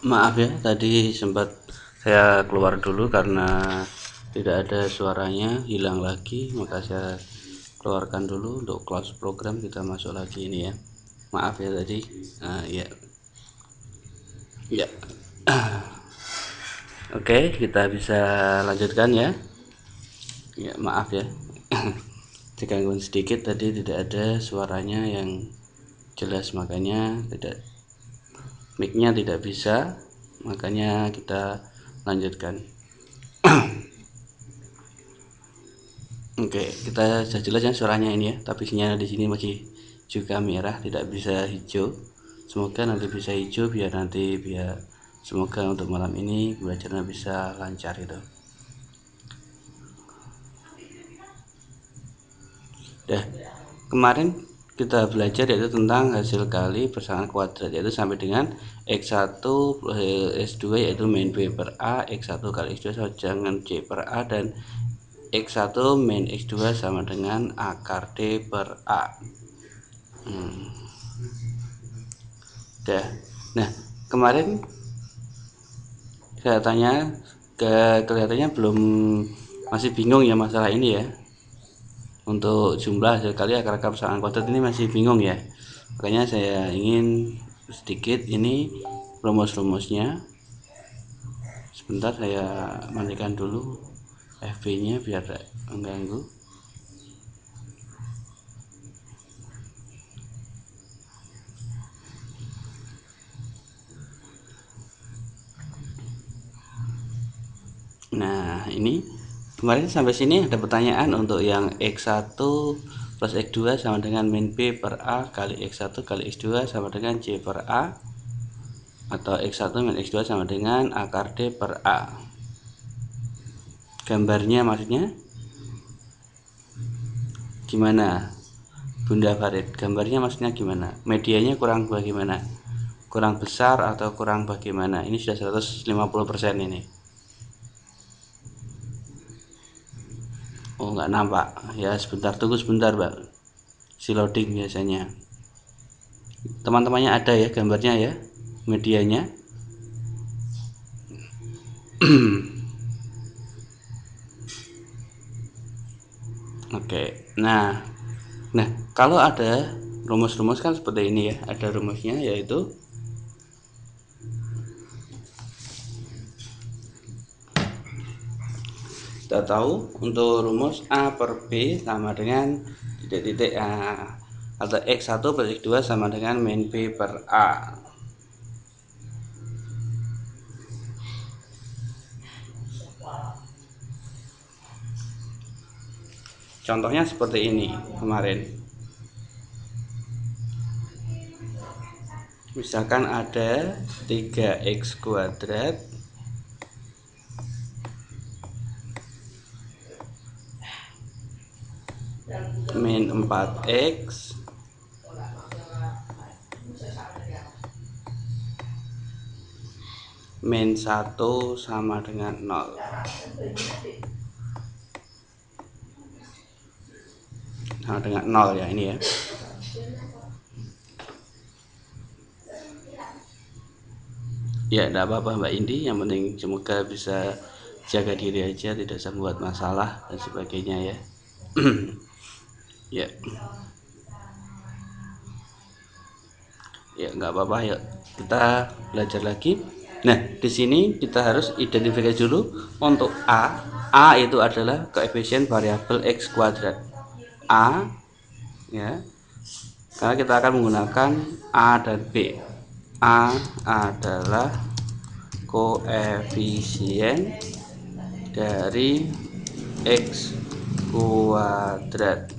Maaf ya, tadi sempat saya keluar dulu karena tidak ada suaranya, hilang lagi, maka saya keluarkan dulu untuk close program, kita masuk lagi ini ya. Maaf ya tadi. Ya. Ya. Oke, kita bisa lanjutkan ya. Ya, maaf ya. Digangguan sedikit tadi, tidak ada suaranya yang jelas, makanya tidak, mic-nya tidak bisa, makanya kita lanjutkan. Oke, kita sudah jelas ya suaranya ini ya, tapi sinyal di sini masih juga merah, tidak bisa hijau. Semoga nanti bisa hijau biar semoga untuk malam ini belajarnya bisa lancar itu. Dah, kemarin kita belajar yaitu tentang hasil kali persamaan kuadrat, yaitu sampai dengan X1 plus X2 yaitu min B per A, X1 kali X2 sama dengan C per A, dan X1 min X2 sama dengan akar D per A. Dah. Nah, kemarin saya tanya kelihatannya belum, masih bingung ya masalah ini ya. Untuk jumlah hasil kali akar-akar persamaan kuadrat ini masih bingung ya. Makanya saya ingin sedikit ini rumus-rumusnya. Sebentar saya matikan dulu FB-nya biar tidak mengganggu. Nah, ini kemarin sampai sini ada pertanyaan untuk yang X1 plus X2 sama dengan min B per A kali X1 kali X2 sama dengan C per A, atau X1 min X2 sama dengan akar D per A. Gambarnya maksudnya gimana Bunda Farid? Gambarnya maksudnya gimana? Medianya kurang bagaimana? Kurang besar atau kurang bagaimana? Ini sudah 150% ini. Oh, nggak nampak ya, sebentar, tunggu sebentar Mbak, si loading biasanya. Teman-temannya ada ya gambarnya ya, medianya. Oke, nah kalau ada rumus-rumus kan seperti ini ya, ada rumusnya yaitu kita tahu untuk rumus A per B sama dengan titik-titik A, atau X1 per X2 sama dengan min B per A. Contohnya seperti ini kemarin. Misalkan ada 3x kuadrat min 4x min 1 sama dengan 0. Sama dengan 0 ya ini ya. Ya, tidak apa-apa Mbak Indi, yang penting semoga bisa jaga diri aja, tidak usah membuat masalah dan sebagainya ya. Ya. Ya, nggak apa-apa, yuk kita belajar lagi. Nah, di sini kita harus identifikasi dulu untuk A. A itu adalah koefisien variabel X kuadrat. A ya. Karena kita akan menggunakan A dan B. A adalah koefisien dari X kuadrat.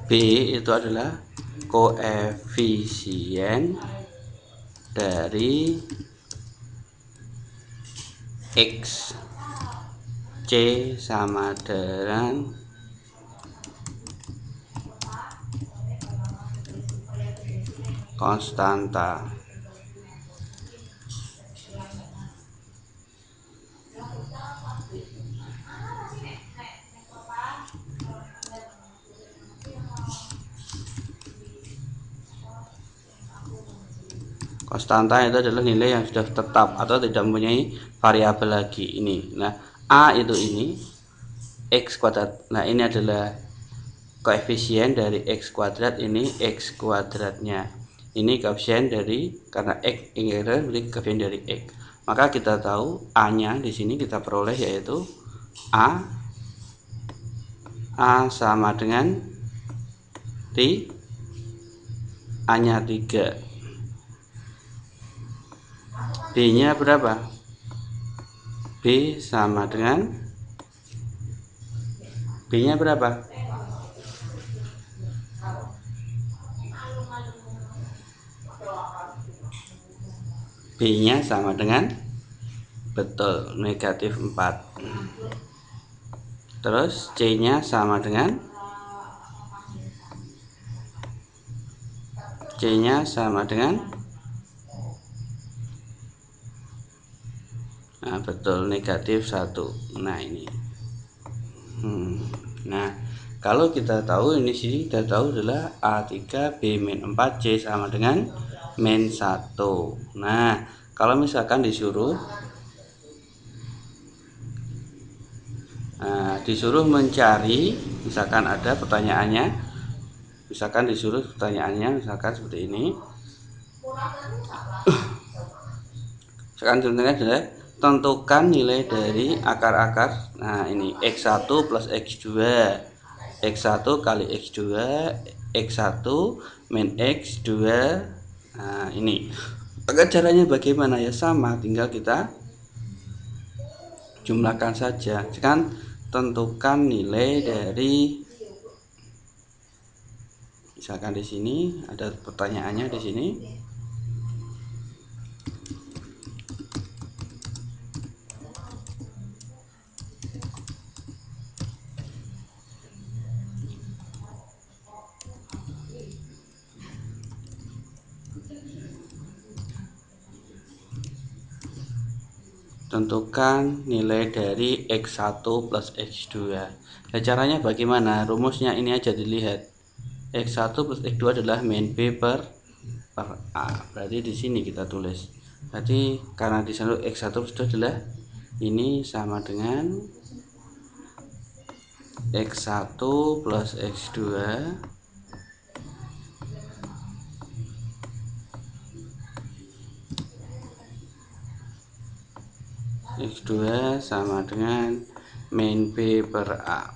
B itu adalah koefisien dari X. C sama dengan konstanta. Konstanta itu adalah nilai yang sudah tetap atau tidak mempunyai variabel lagi. Ini, nah A itu ini X kuadrat. Nah ini adalah koefisien dari X kuadrat, ini X kuadratnya. Ini koefisien dari, karena X ini adalah koefisien dari X. Maka kita tahu A nya di sini kita peroleh yaitu A sama dengan A nya 3. B nya berapa? B sama dengan B nya berapa? B nya sama dengan, betul, negatif 4. Terus C nya sama dengan, C nya sama dengan, nah betul, negatif 1. Nah ini nah kalau kita tahu ini sih, kita tahu adalah A3 B-4 C sama dengan -1. Nah kalau misalkan disuruh disuruh mencari, misalkan ada pertanyaannya, misalkan disuruh pertanyaannya misalkan seperti ini, misalkan contohnya adalah tentukan nilai dari akar-akar. Nah ini X1 plus X2, X1 kali X2, X1 min X2. Nah ini, maka caranya bagaimana ya, sama, tinggal kita jumlahkan saja. Kan tentukan nilai dari, misalkan di sini ada pertanyaannya di sini. Tentukan nilai dari X1 plus X2. Nah, caranya bagaimana? Rumusnya ini aja dilihat. X1 plus X2 adalah min B per A. Berarti di sini kita tulis. Berarti karena di sana X1 itu adalah ini sama dengan X1 plus X2 X2 sama dengan min B per A.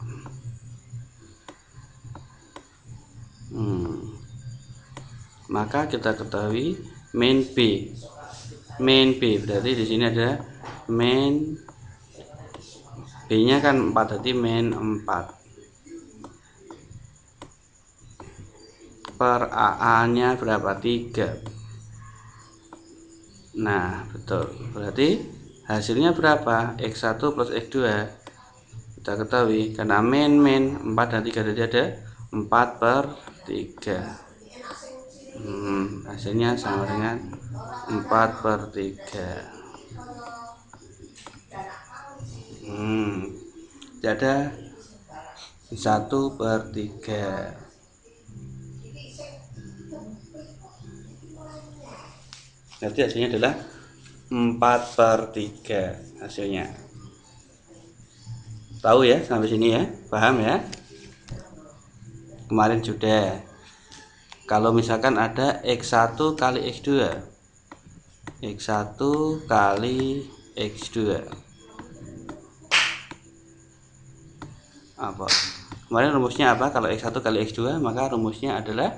Maka kita ketahui min B berarti di sini ada min B nya kan 4, berarti min 4 per A nya berapa? 3. Nah betul, berarti hasilnya berapa? X1 plus X2 kita ketahui, karena min 4 dan 3 jadi ada 4 per 3. Hasilnya sama dengan 4 per 3. Jadi ada 1 per 3. Jadi hasilnya adalah 4 per 3 hasilnya. Tahu ya sampai sini ya, paham ya? Kemarin sudah. Kalau misalkan ada X1 kali X2, X1 kali X2 apa? Kemarin rumusnya apa? Kalau X1 kali X2, maka rumusnya adalah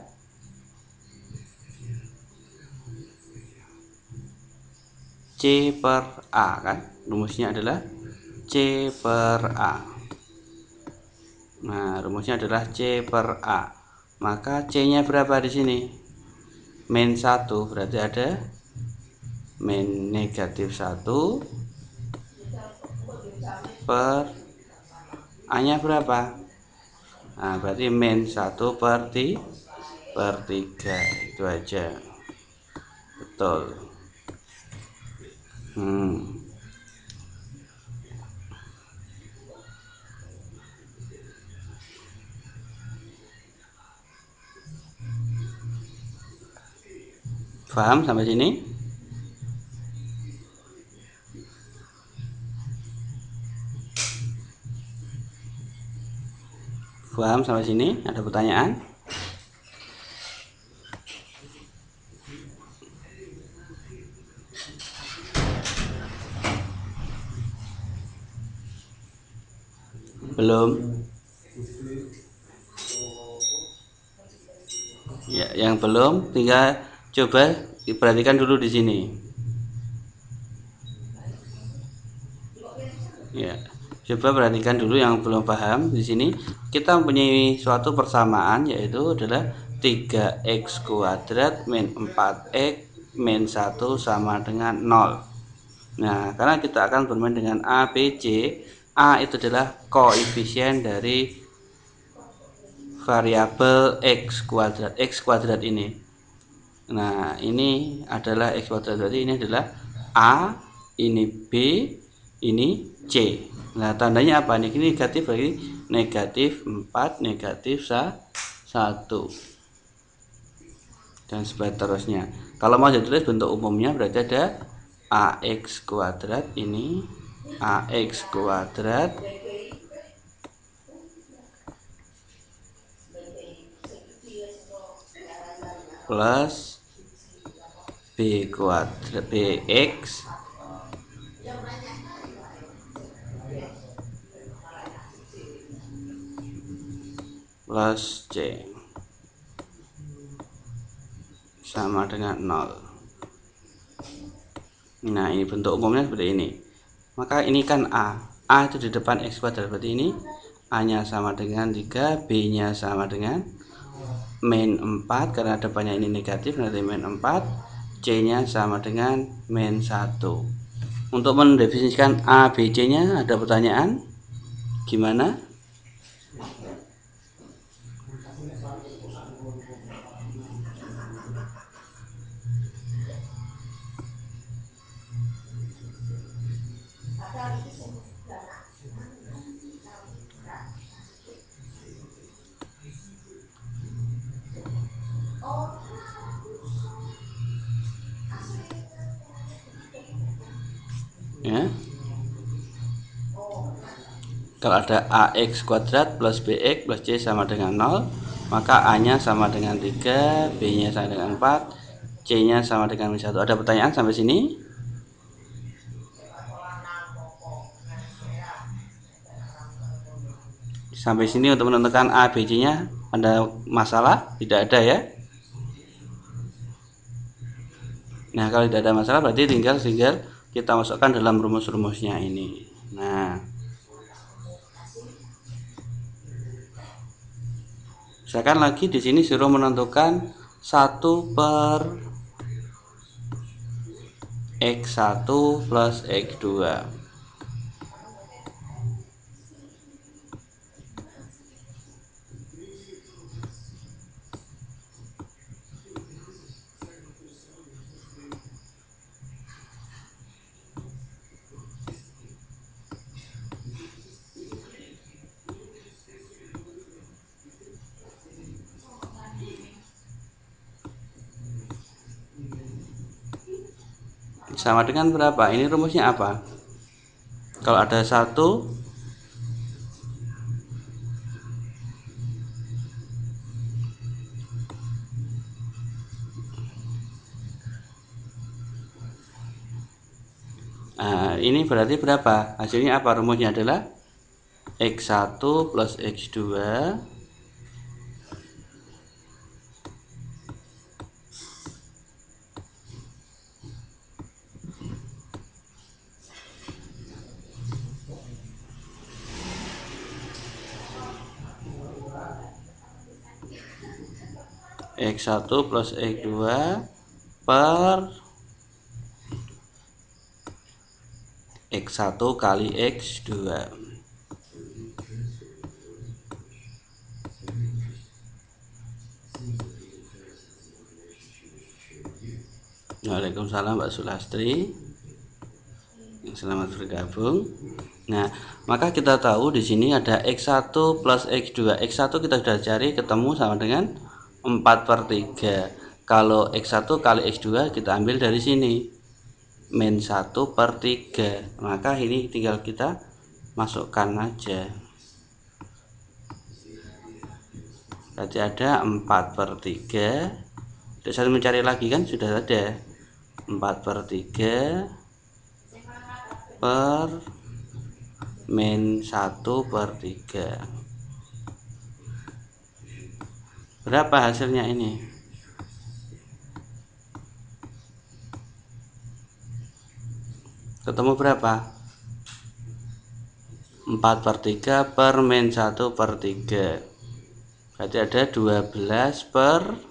C per A, kan? Rumusnya adalah C per A. Nah, rumusnya adalah C per A. Maka C-nya berapa di sini? Min 1, berarti ada min negatif 1 per A-nya berapa? Nah, berarti min 1 per 3. Itu aja. Betul. Paham sampai sini? Paham sampai sini? Ada pertanyaan? Belum? Ya, yang belum tinggal coba perhatikan dulu di sini. Ya, coba perhatikan dulu yang belum paham di sini. Kita mempunyai suatu persamaan yaitu adalah 3x kuadrat min 4x min 1 sama dengan 0. Nah, karena kita akan bermain dengan A, B, C. A itu adalah koefisien dari variabel x kuadrat ini. Nah, ini adalah x kuadrat, berarti ini adalah A, ini B, ini C. Nah, tandanya apa nih? Ini negatif, berarti negatif 4, negatif 1, dan seterusnya. Kalau mau ditulis bentuk umumnya berarti ada AX kuadrat, ini AX kuadrat plus B kuadrat BX plus C sama dengan 0. Nah, ini bentuk umumnya seperti ini. Maka ini kan A itu di depan X kuadrat, berarti ini A nya sama dengan 3, B nya sama dengan min 4, karena depannya ini negatif, nanti min 4, C nya sama dengan min 1. Untuk mendefinisikan A, B, C nya ada pertanyaan? Gimana? Ya. Kalau ada AX kuadrat plus BX plus C sama dengan 0, maka A nya sama dengan 3, B nya sama dengan 4, C nya sama dengan 1. Ada pertanyaan sampai sini? Sampai sini untuk menentukan A, B, C nya ada masalah? Tidak ada ya? Nah, kalau tidak ada masalah berarti tinggal kita masukkan dalam rumus-rumusnya ini. Nah, misalkan lagi di sini suruh menentukan 1 per X1 plus X2. Sama dengan berapa? Ini rumusnya apa? Kalau ada 1, nah, ini berarti berapa? Hasilnya apa? Rumusnya adalah X1 plus X2 X1 plus X2 per X1 kali X2. Waalaikumsalam Mbak Sulastri, selamat bergabung. Nah, maka kita tahu di sini ada X1 plus X2. X1 kita sudah cari, ketemu sama dengan 4/3. Kalau X1 kali X2 kita ambil dari sini, min 1/3. Maka ini tinggal kita masukkan aja. Berarti ada 4/3. Tidak usah mencari lagi kan, sudah ada 4/3 per min 1/3. Berapa hasilnya ini? Ketemu berapa? 4/3 per min 1/3. Berarti ada 12 per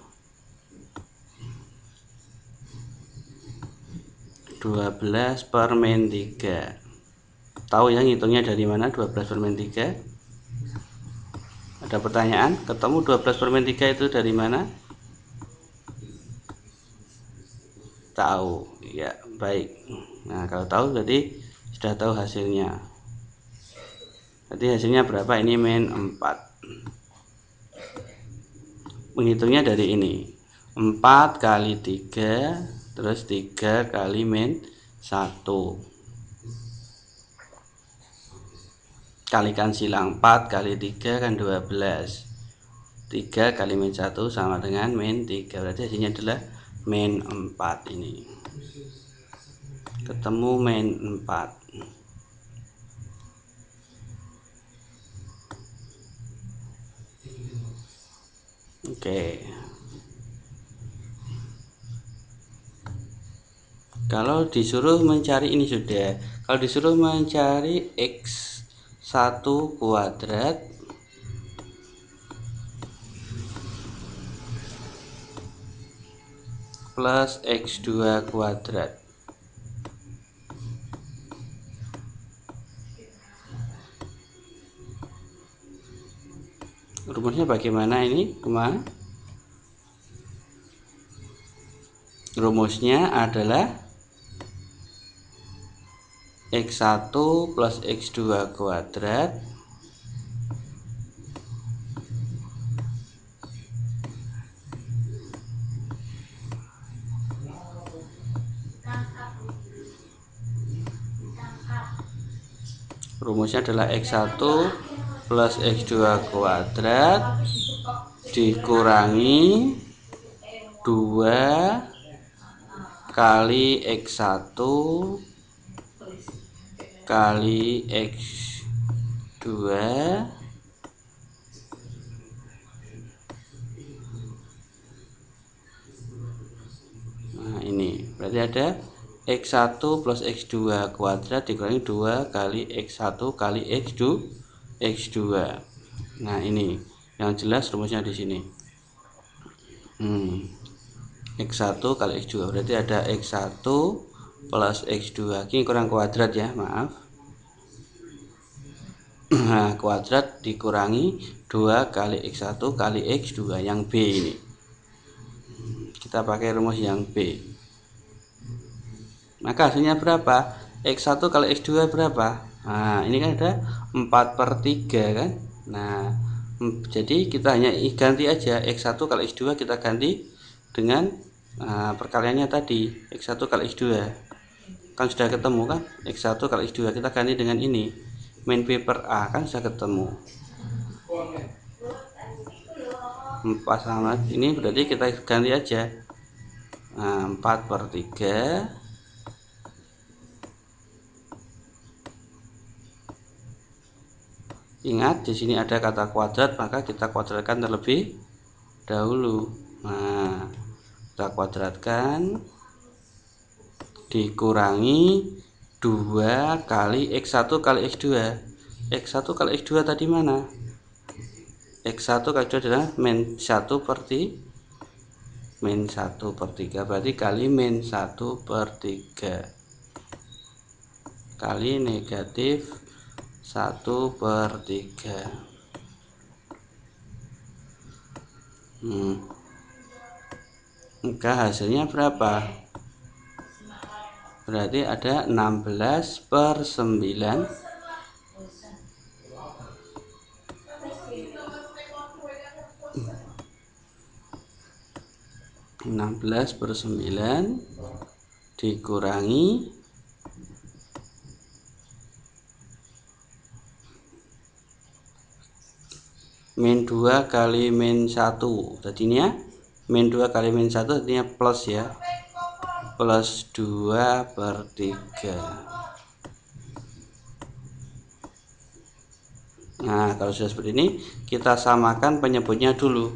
12 per min 3. Tahu ya ngitungnya dari mana 12 per min 3? Ada pertanyaan? Ketemu 12 per min 3 itu dari mana? Tahu. Ya, baik. Nah, kalau tahu berarti sudah tahu hasilnya. Berarti hasilnya berapa? Ini min 4. Menghitungnya dari ini. 4 kali 3 terus 3 kali min 1. Kalikan silang, 4 kali 3 kan 12. 3 kali min 1 sama dengan min 3. Berarti hasilnya adalah min 4 ini. Ketemu min 4. Oke. Kalau disuruh mencari ini sudah. Kalau disuruh mencari X1 kuadrat plus X2 kuadrat. Rumusnya bagaimana ini? Rumusnya adalah X1 plus X2 kuadrat rumusnya adalah X1 plus X2 kuadrat dikurangi 2 kali X1 kali X2 nah ini berarti ada X1 plus X2 kuadrat dikurangi 2 kali X1 kali X2. Nah ini yang jelas rumusnya di sini. X1 kali X2 berarti ada X1 plus X2. Ini kurang kuadrat ya, maaf. Nah, kuadrat dikurangi 2 kali X1 kali X2 yang B ini. Kita pakai rumus yang B. Maka hasilnya berapa? X1 kali X2 berapa? Nah, ini kan ada 4/3 kan? Nah, jadi kita hanya ganti aja X1 kali X2 kita ganti dengan perkaliannya tadi X1 kali X2. Kan sudah ketemu kan? X1 kali X2 kita ganti dengan ini. Min B per A kan sudah ketemu. 4 sama ini berarti kita ganti aja. Nah, 4/3 ingat di sini ada kata kuadrat, maka kita kuadratkan terlebih dahulu. Nah, kita kuadratkan dikurangi 2 kali X1 kali X2. X1 kali X2 tadi mana? X1 kali X2 adalah min 1/3 berarti kali min 1/3 kali negatif 1/3. Maka hasilnya berapa? Berarti ada 16/9. 16/9 dikurangi min 2 kali min 1. Tadinya min 2 kali min 1 artinya plus ya. Plus 2/3. Nah, kalau sudah seperti ini, kita samakan penyebutnya dulu.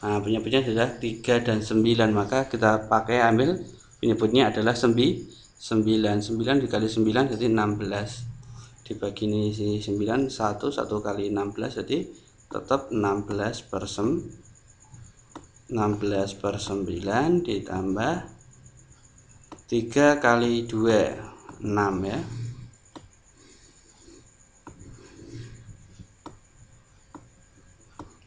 Nah, penyebutnya sudah 3 dan 9, maka kita pakai ambil penyebutnya adalah 9. 9 dikali 9 jadi 16. Dibagi ini 9, 1 kali 16 jadi tetap 16/9 ditambah 3 kali 2, 6 ya.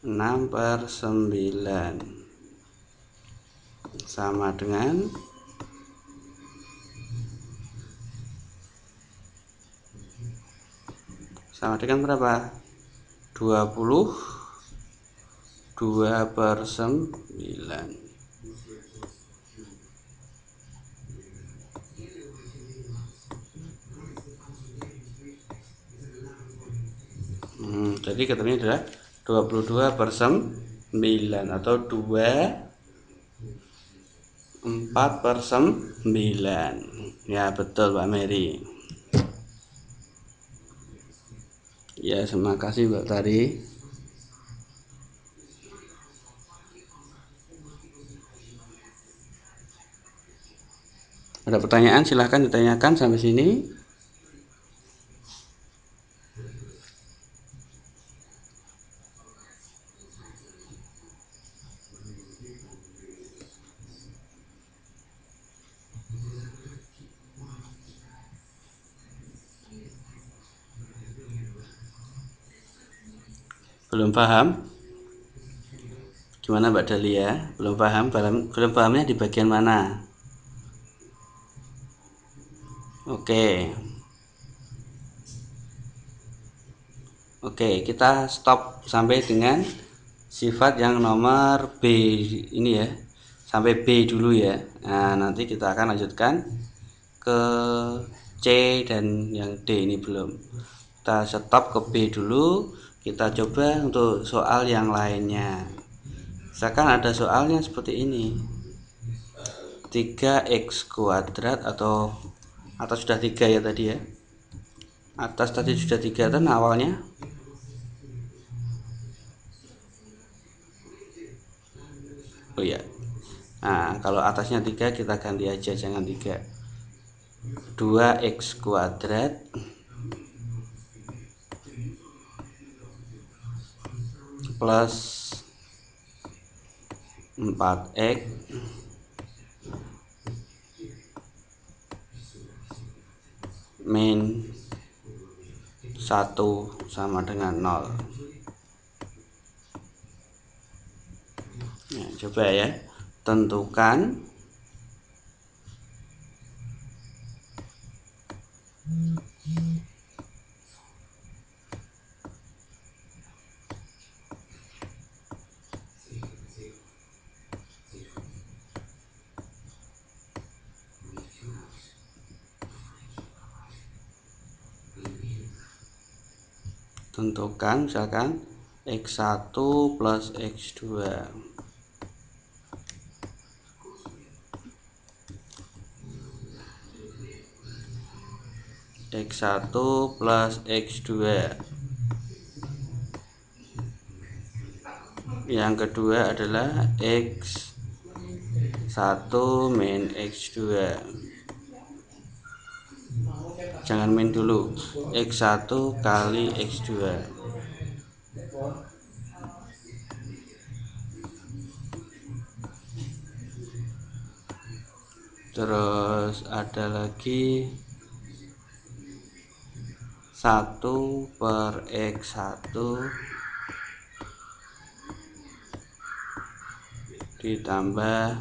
6/9 sama dengan berapa? 22/9. Jadi ketemunya adalah 22/9 atau 4/9. Ya betul Pak Mary. Ya, terima kasih Mbak Tari. Ada pertanyaan silahkan ditanyakan sampai sini. Belum paham? Gimana Mbak Dahlia? Belum paham? Belum pahamnya di bagian mana? Oke. Oke, kita stop sampai dengan sifat yang nomor B ini ya. Sampai B dulu ya. Nah, nanti kita akan lanjutkan ke C dan yang D ini belum. Kita stop ke B dulu. Kita coba untuk soal yang lainnya. Misalkan ada soalnya seperti ini. 3x kuadrat atau atas sudah 3 ya tadi ya. Atas tadi sudah 3 kan awalnya. Oh ya. Nah, kalau atasnya 3 kita ganti aja, jangan 3. 2x kuadrat plus 4x min 1 sama dengan 0. Nah, coba ya. Tentukan misalkan x1 plus x2. X1 plus X2. Yang kedua adalah X1 min X2. Jangan min dulu. X1 kali X2. Terus ada lagi 1/x1 ditambah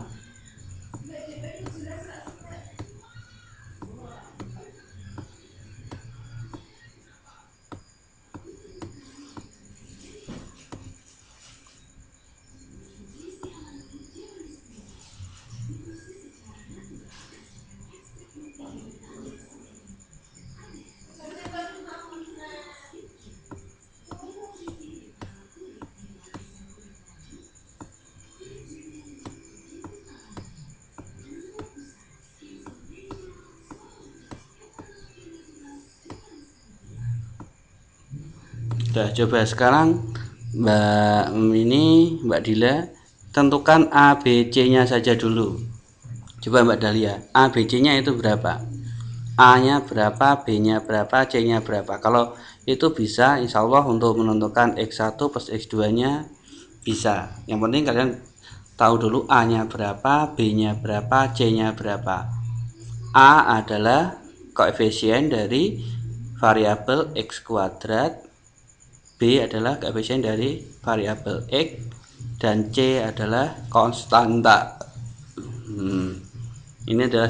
Sudah. Coba sekarang Mbak Dila tentukan A, B, C nya saja dulu. Coba Mbak Dahlia, A, B, C nya itu berapa? A nya berapa, B nya berapa, C nya berapa? Kalau itu bisa, insya Allah untuk menentukan X1 plus X2 nya bisa. Yang penting kalian tahu dulu A nya berapa, B nya berapa, C nya berapa. A adalah koefisien dari variabel X kuadrat, B adalah koefisien dari variabel X, dan C adalah konstanta. Ini adalah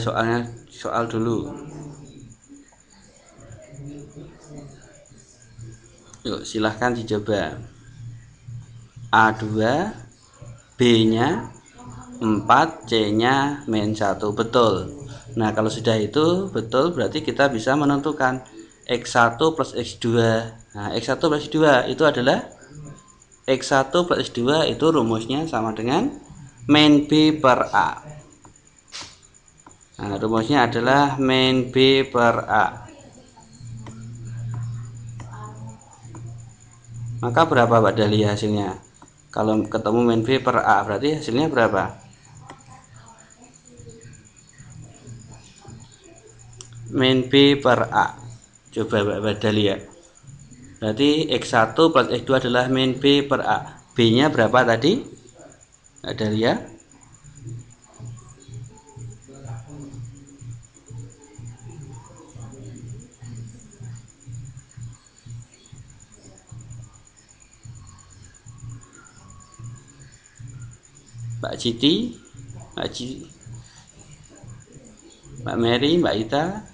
soal dulu. Yuk silahkan dicoba. A2, B nya 4, C nya -1. Betul. Nah kalau sudah itu betul, berarti kita bisa menentukan X1 plus X2. Nah X1 plus X2 itu adalah X1 plus X2 itu rumusnya sama dengan min B per A. Nah rumusnya adalah min B per A. Maka berapa Mbak Dahlia hasilnya? Kalau ketemu min B per A berarti hasilnya berapa? Min B per A. Coba Mbak Dahlia. Berarti X1 plus X2 adalah min B per A. B nya berapa tadi Mbak Dahlia? Mbak Citi, Mbak Mary, Mbak Ita,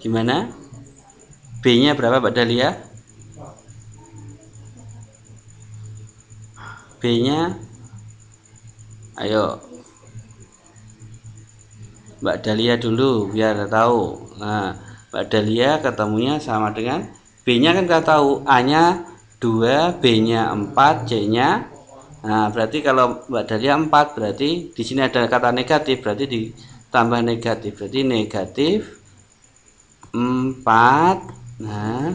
gimana? B nya berapa Mbak Dahlia? B nya ayo Mbak Dahlia dulu biar tahu. Nah Mbak Dahlia ketemunya sama dengan B nya kan kita tahu, A nya 2, B nya 4, C nya. Nah berarti kalau Mbak Dahlia 4, berarti di sini ada kata negatif, berarti ditambah negatif, berarti negatif 4. Nah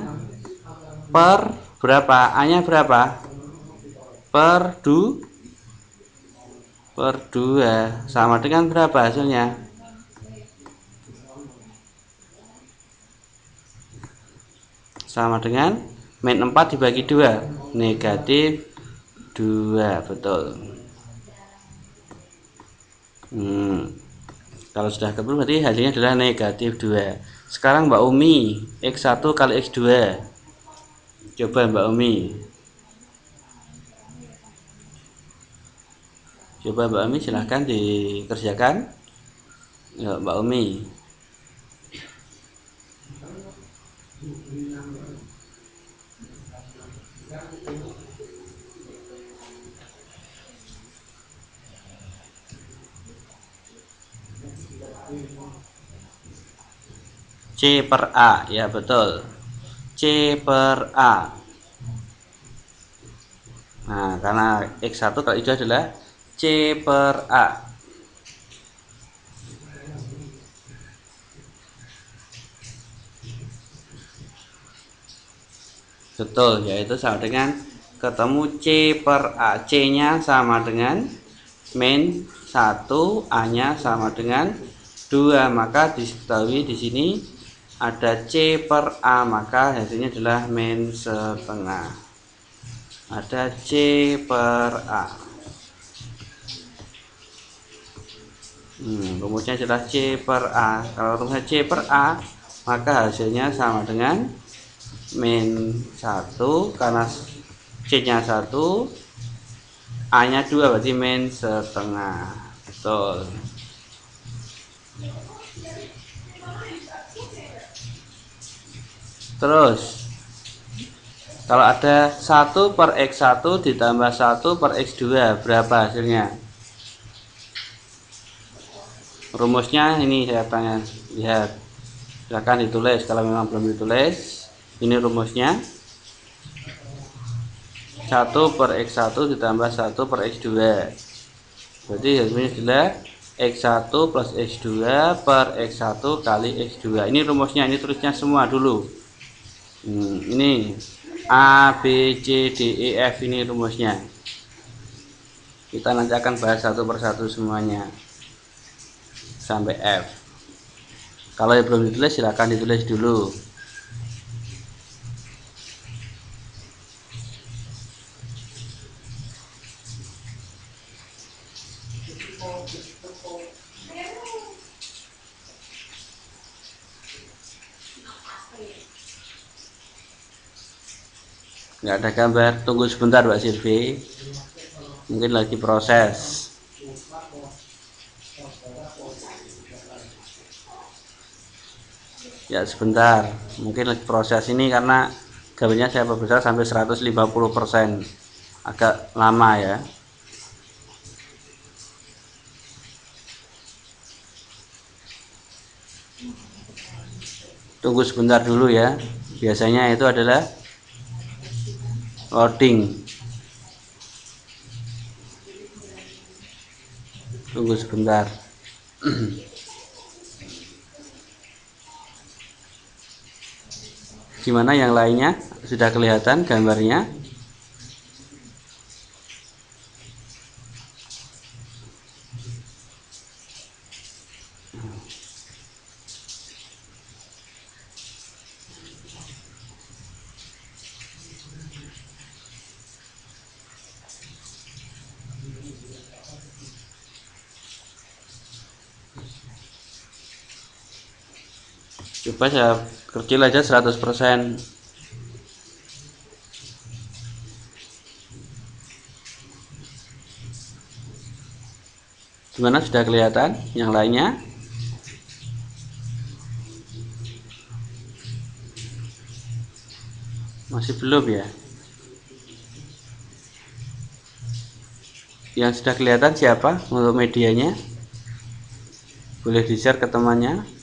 per berapa? A nya berapa? Per 2 sama dengan berapa hasilnya? Sama dengan min 4 dibagi 2, negatif 2. Betul. Kalau sudah ketemu berarti hasilnya adalah negatif 2. Sekarang Mbak Umi, X1 kali X2. Coba Mbak Umi. Coba Mbak Umi silahkan dikerjakan. Ya Mbak Umi. C per A, ya betul. C per A. Nah, karena X1 kalau itu adalah C per A. Betul, yaitu sama dengan ketemu C per A. C-nya sama dengan min 1, A-nya sama dengan 2. Maka diketahui di sini ada C per A, maka hasilnya adalah min setengah. Ada C per A. Rumusnya adalah C per A. Kalau rumusnya C per A, maka hasilnya sama dengan min 1, karena C-nya 1, A-nya 2, berarti min setengah. Betul. Terus kalau ada 1 per X1 ditambah 1 per X2, berapa hasilnya? Rumusnya ini saya tanya, lihat, silahkan ditulis kalau memang belum ditulis. Ini rumusnya 1 per X1 ditambah 1 per X2, berarti hasilnya adalah X1 plus X2 per X1 kali X2. Ini rumusnya, ini tulisnya semua dulu. Ini A, B, C, D, E, F ini rumusnya. Kita nanti akan bahas satu persatu semuanya sampai F. Kalau yang belum ditulis silahkan ditulis dulu. Nggak ada gambar, tunggu sebentar Mbak Silvi, mungkin lagi proses. Ya sebentar, mungkin lagi proses ini karena gambarnya saya perbesar sampai 150%, agak lama ya. Tunggu sebentar dulu ya, biasanya itu adalah loading. Tunggu sebentar. Gimana yang lainnya? Sudah kelihatan gambarnya? Coba saya kecil aja 100%. Gimana, sudah kelihatan yang lainnya? Masih belum ya? Yang sudah kelihatan siapa untuk medianya? Boleh di-share ke temannya.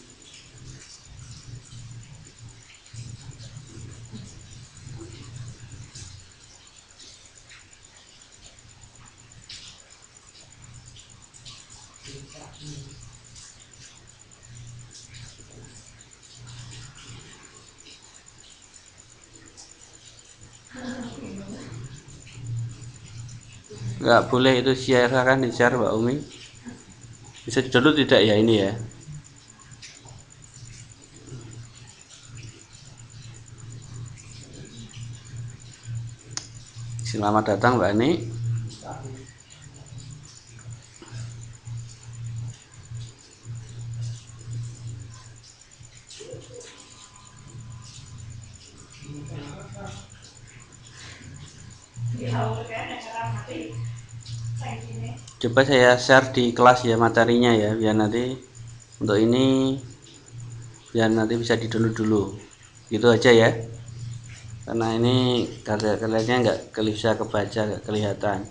Nggak boleh itu share, kan di-share Mbak Umi. Bisa dulu tidak ya ini ya? Selamat datang Mbak Ani. Coba saya share di kelas ya materinya ya, biar nanti untuk ini biar nanti bisa di-download dulu. Gitu aja ya. Karena ini kaliannya nggak bisa kebaca, nggak kelihatan.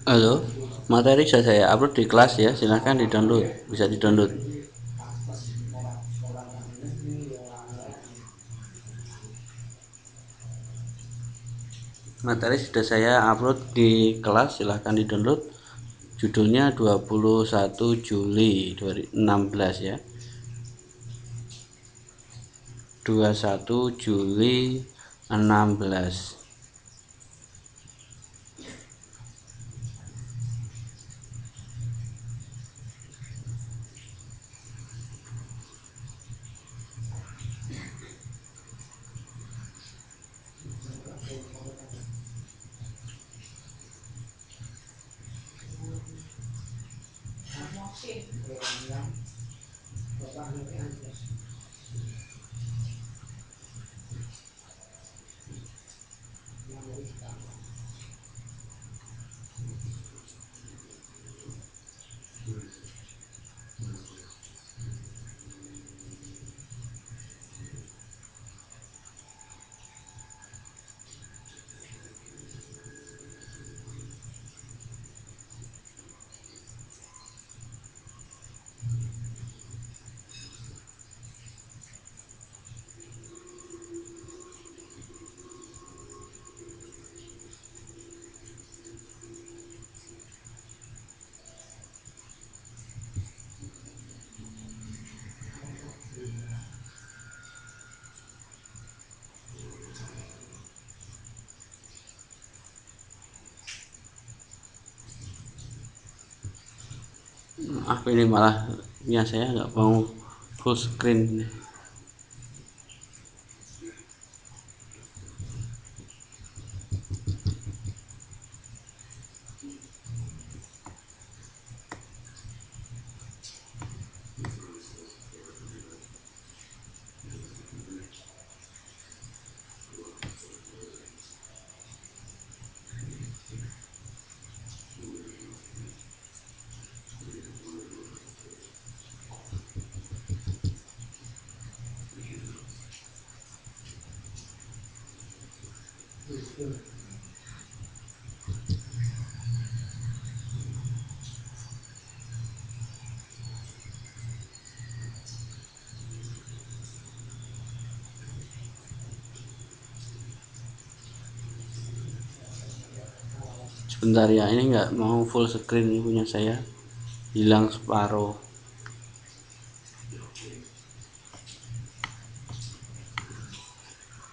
Halo, materi sudah saya upload di kelas ya, silahkan di download, bisa di download. Materi sudah saya upload di kelas, silahkan di download. Judulnya 21 Juli 2016 ya. 21 Juli 16. Maaf ini malah ya saya nggak mau full screen. Sebentar ya, ini nggak mau full screen, ini punya saya hilang separuh.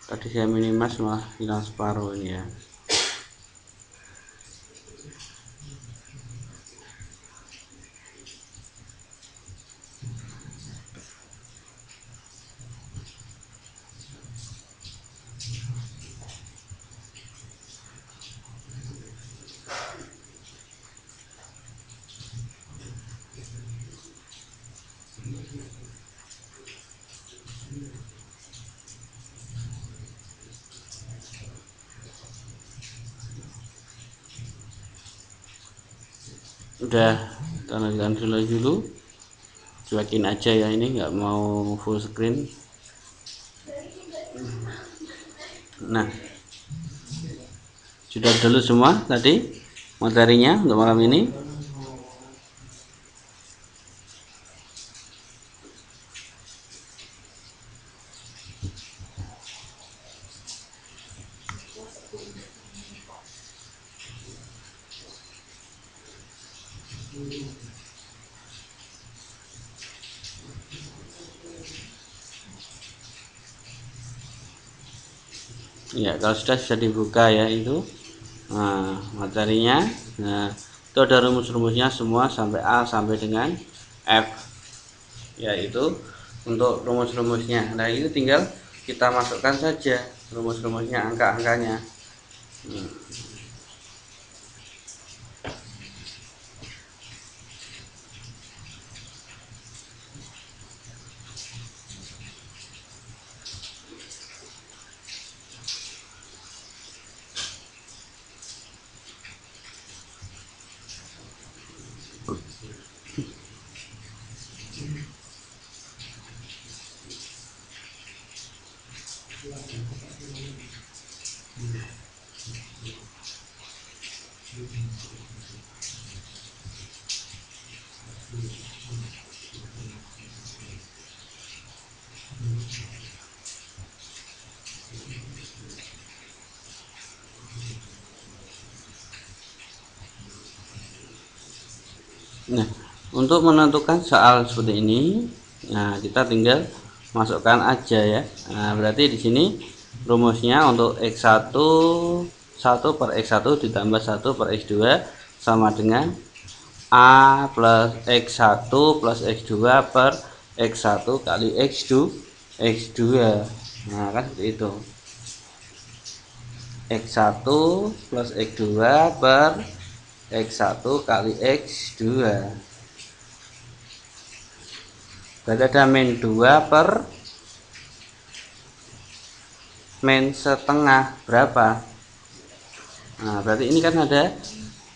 Tadi saya minimas malah hilang separuh ini ya. Udah, kita lanjutkan dulu, cuekin aja ya, ini nggak mau full screen. Nah, sudah dulu semua tadi materinya untuk malam ini. Ya, kalau sudah bisa dibuka ya itu. Nah, materinya. Nah, itu ada rumus-rumusnya semua sampai A sampai dengan F. Ya, itu untuk rumus-rumusnya. Nah, ini tinggal kita masukkan saja rumus-rumusnya, angka-angkanya. Nah, untuk menentukan soal seperti ini, nah kita tinggal masukkan aja ya. Nah, berarti di sini rumusnya untuk X1 1 per X1 ditambah 1 per X2 sama dengan A plus X1 plus X2 per X1 kali X2. Nah, kan seperti itu. X1 plus X2 per X1 kali X2. Berarti ada min 2 per min setengah berapa? Nah, berarti ini kan ada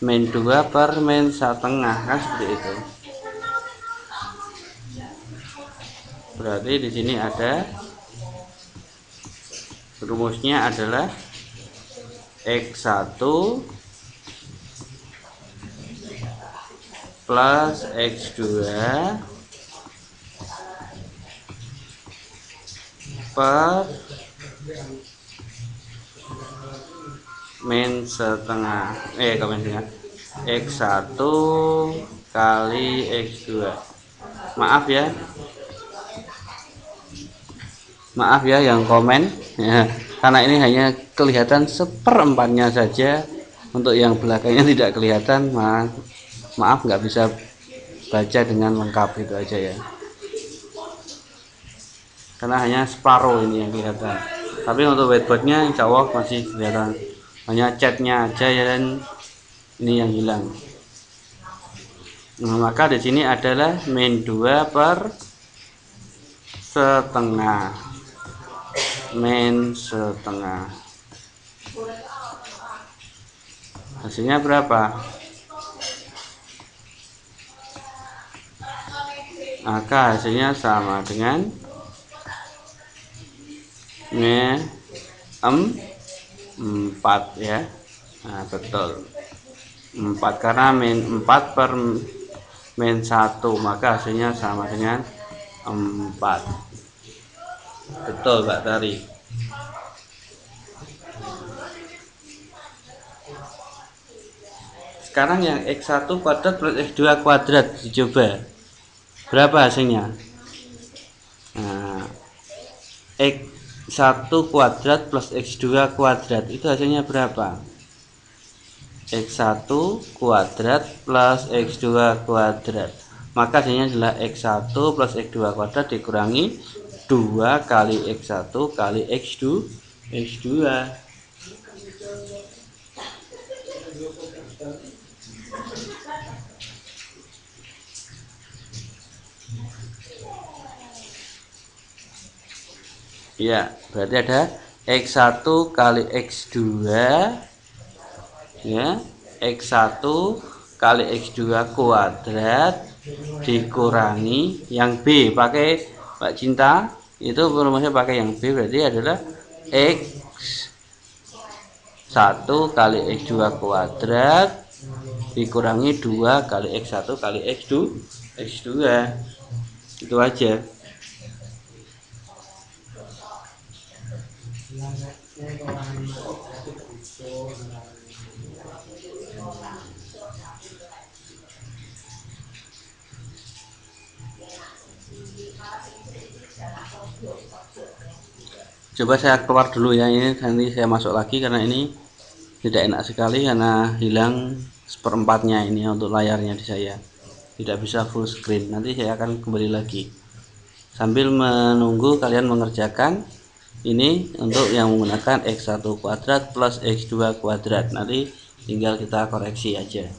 min 2 per min setengah, kan seperti itu. Berarti di sini ada rumusnya adalah X1 plus X2 per min setengah X1 kali X2. Maaf ya yang komen ya, karena ini hanya kelihatan seperempatnya saja, untuk yang belakangnya tidak kelihatan. Maaf nggak bisa baca dengan lengkap, itu aja ya, karena hanya separuh ini yang kelihatan. Tapi untuk whiteboardnya insya Allah masih kelihatan, hanya catnya aja ya, dan ini yang hilang. Nah, maka di sini adalah min 2 per setengah, min setengah. Hasilnya berapa? Maka hasilnya sama dengan min 4 ya. Nah, betul 4 karena min 4 per min 1, maka hasilnya sama dengan 4. Betul Mbak Tari. Sekarang yang X1 kuadrat plus X2 kuadrat dicoba, berapa hasilnya? Nah, X1 kuadrat plus X2 kuadrat itu hasilnya berapa? X1 kuadrat plus X2 kuadrat, maka hasilnya adalah X1 plus X2 kuadrat dikurangi 2 kali X1 kali X2. Ya, berarti ada X1 kali X2 ya, X1 kali X2 kuadrat dikurangi yang B pakai Mbak Cinta, itu rumusnya pakai yang B, berarti adalah X1 kali X2 kuadrat dikurangi 2 kali X1 kali X2. Itu aja. Coba saya keluar dulu ya, ini nanti saya masuk lagi karena ini tidak enak sekali karena hilang seperempatnya ini untuk layarnya di saya, tidak bisa full screen. Nanti saya akan kembali lagi sambil menunggu kalian mengerjakan ini untuk yang menggunakan x1 kuadrat plus x2 kuadrat. Nanti tinggal kita koreksi aja.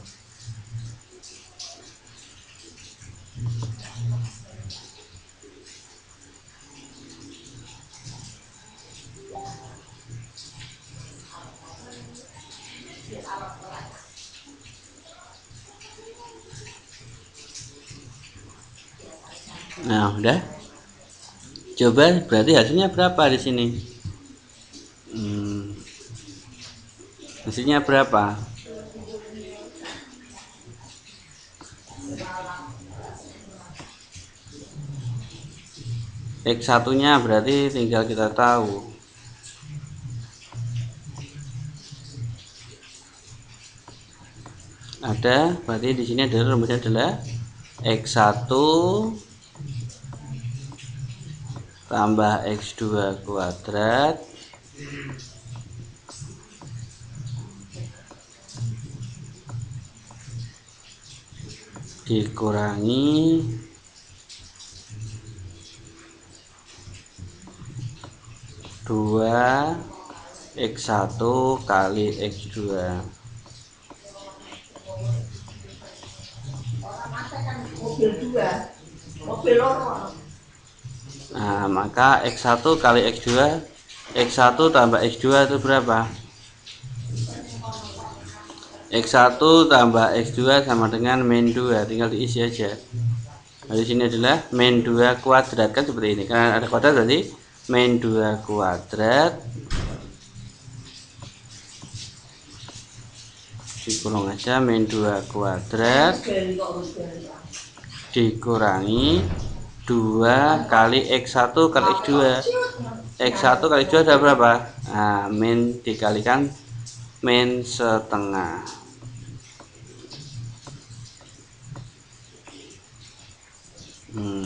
Nah, udah. Coba berarti hasilnya berapa di sini? Hasilnya berapa? X1 nya berarti tinggal kita tahu. Ada, berarti di sini adalah rumusnya adalah X1 tambah X2 kuadrat dikurangi 2x1 kali x2. Nah, maka x1 kali x2, x1 tambah x2 itu berapa? X1 tambah x2 sama dengan min 2, tinggal diisi aja. Nah, di sini adalah min 2 kuadrat, kan seperti ini. Karena ada kuadrat berarti min 2 kuadrat dikurang aja min 2 kuadrat dikurangi 2 kali x1 kali x2. X1 kali x2 ada berapa? Nah, min dikalikan min setengah.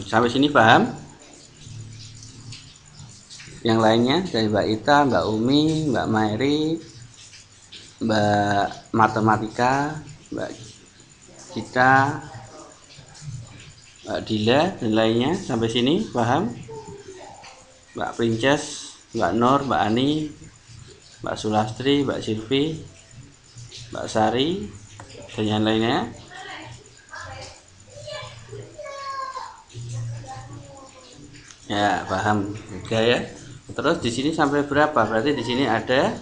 Sampai sini paham? Yang lainnya dari Mbak Ita, Mbak Umi, Mbak Mairi, Mbak Matematika, Mbak Gita, Mbak Dila dan lainnya, sampai sini paham? Mbak Princess, Mbak Nur, Mbak Ani, Mbak Sulastri, Mbak Silvi, Mbak Sari dan yang lainnya. Ya, paham juga ya. Terus di sini sampai berapa? Berarti di sini ada,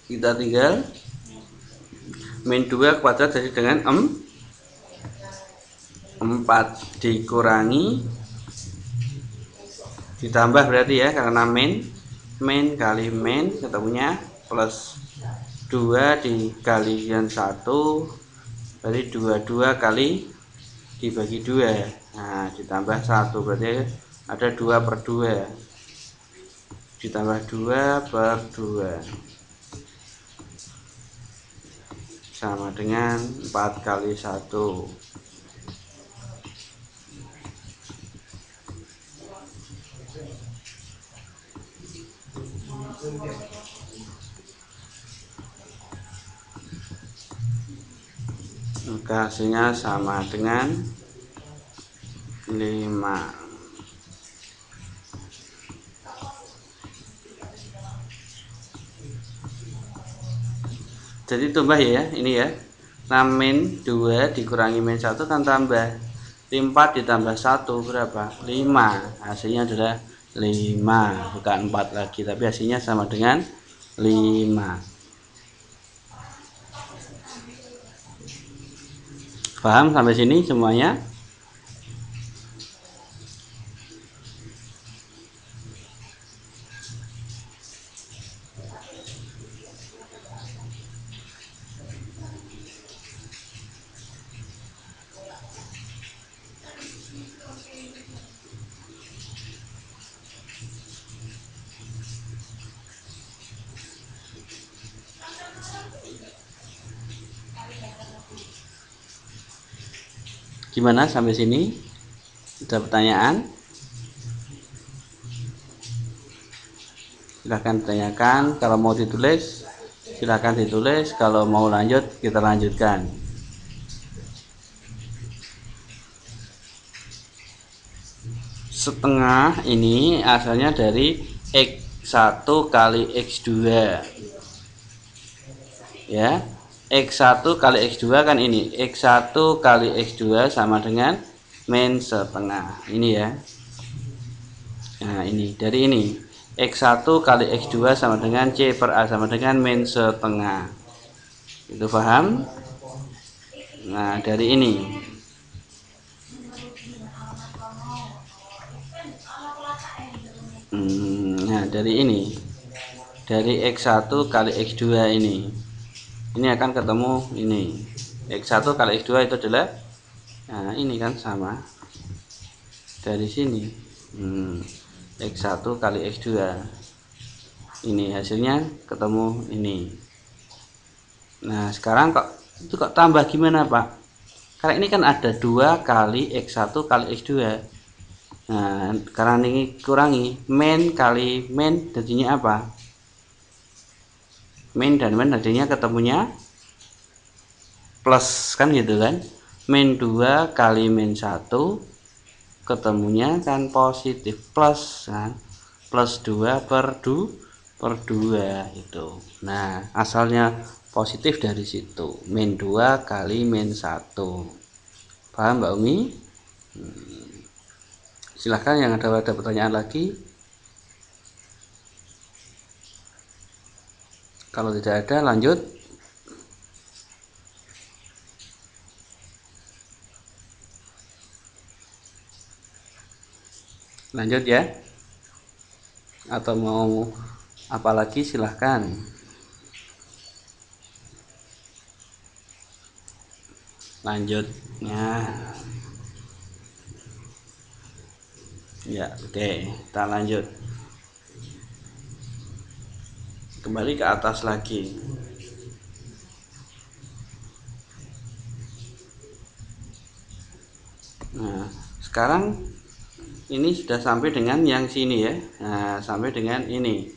kita tinggal min 2 kuadrat jadi dengan 4 dikurangi ditambah berarti ya, karena min kali min ketemunya plus 2 dikalikan 1 berarti 22 kali dibagi 2. Nah, ditambah 1 berarti ada 2/2 ditambah 2/2 sama dengan 4 kali 1. Maka hasilnya sama dengan 5. Jadi tambah ya, ini ya. Nah, min 2 dikurangi min 1 kan tambah 4 ditambah 1 berapa? 5. Hasilnya adalah 5, bukan 4 lagi, tapi hasilnya sama dengan 5. Paham sampai sini semuanya? Gimana sampai sini? Ada pertanyaan? Silahkan tanyakan, kalau mau ditulis silahkan ditulis, kalau mau lanjut kita lanjutkan. Setengah ini asalnya dari X1 kali X2 ya. X1 kali X2 kan ini, X1 kali X2 sama dengan min setengah ini ya. Nah ini dari ini X1 kali X2 sama dengan C per A sama dengan min setengah, itu paham? Nah dari ini nah dari ini dari X1 kali X2 ini akan ketemu ini X1 kali X2 itu adalah, nah ini kan sama dari sini X1 kali X2 ini hasilnya ketemu ini. Nah sekarang kok tambah gimana Pak? Karena ini kan ada 2 kali X1 kali X2. Nah karena ini kurangi min kali min jadinya apa? Min dan min jadinya ketemunya plus kan gitu kan. Min 2 kali min 1 ketemunya kan positif plus kan, plus 2 per 2 itu. Nah asalnya positif dari situ, min 2 kali min 1. Paham Mbak Umi? Silahkan yang ada pertanyaan lagi. Kalau tidak ada lanjut. Lanjut ya. Atau mau apalagi silahkan. Lanjutnya. Ya, oke, kita lanjut. Kembali ke atas lagi. Nah, sekarang ini sudah sampai dengan yang sini ya. Nah, sampai dengan ini.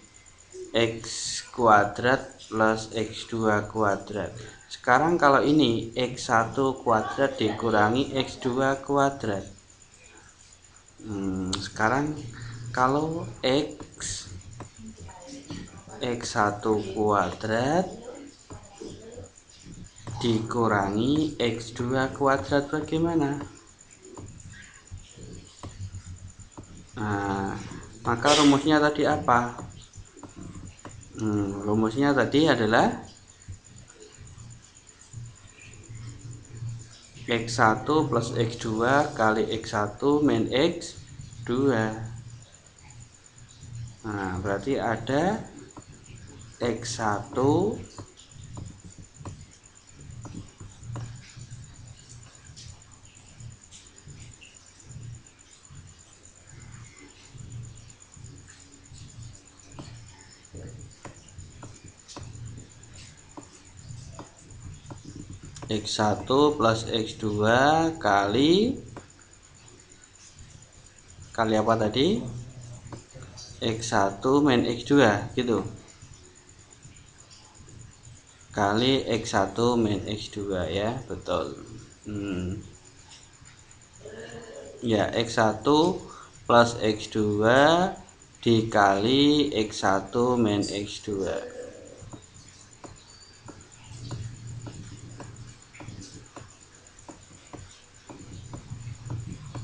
X kuadrat plus X2 kuadrat. Sekarang kalau ini X1 kuadrat dikurangi X2 kuadrat. Sekarang kalau X1 kuadrat dikurangi X2 kuadrat bagaimana? Nah, maka rumusnya tadi apa? Rumusnya tadi adalah X1 plus X2 kali X1 min X2. Nah, berarti ada X1 X1 plus X2 kali apa tadi? X1 min X2 gitu. Kali X1 min X2 ya, betul. Ya, X1 plus X2 dikali X1 min X2.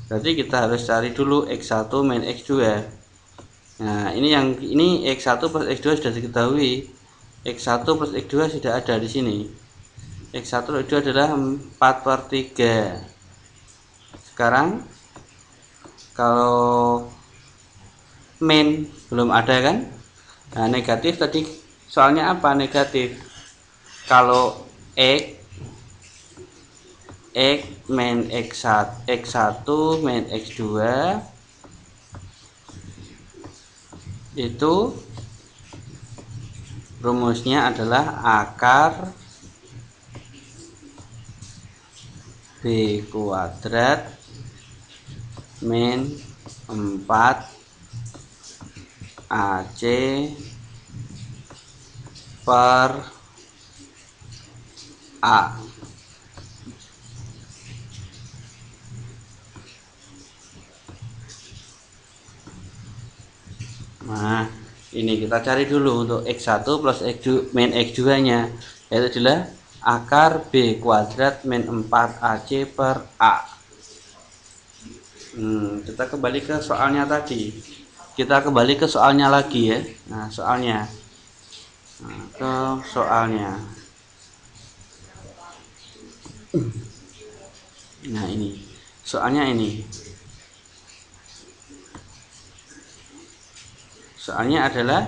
Berarti kita harus cari dulu X1 min X2. Nah, ini X1 plus X2 sudah diketahui. X1 plus X2 sudah ada di sini. X1 plus X2 adalah 4/3. Sekarang kalau min belum ada kan? Nah, negatif tadi soalnya apa negatif? Kalau X min X1 min X2 itu rumusnya adalah akar B kuadrat min 4 AC per A. Nah, ini kita cari dulu untuk X1 plus min X2 nya, yaitu adalah akar B kuadrat min 4AC per A. Kita kembali ke soalnya tadi. Kita kembali ke soalnya lagi ya. Nah, soalnya. Ke soalnya. Nah, ini. Soalnya ini. Soalnya adalah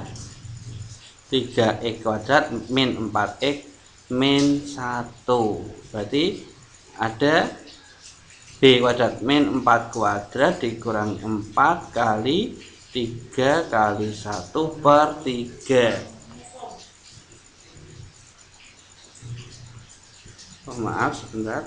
3x kuadrat min 4x min 1. Berarti ada B kuadrat min 4 kuadrat dikurangi 4 kali 3 kali 1 per 3. Oh, maaf sebentar.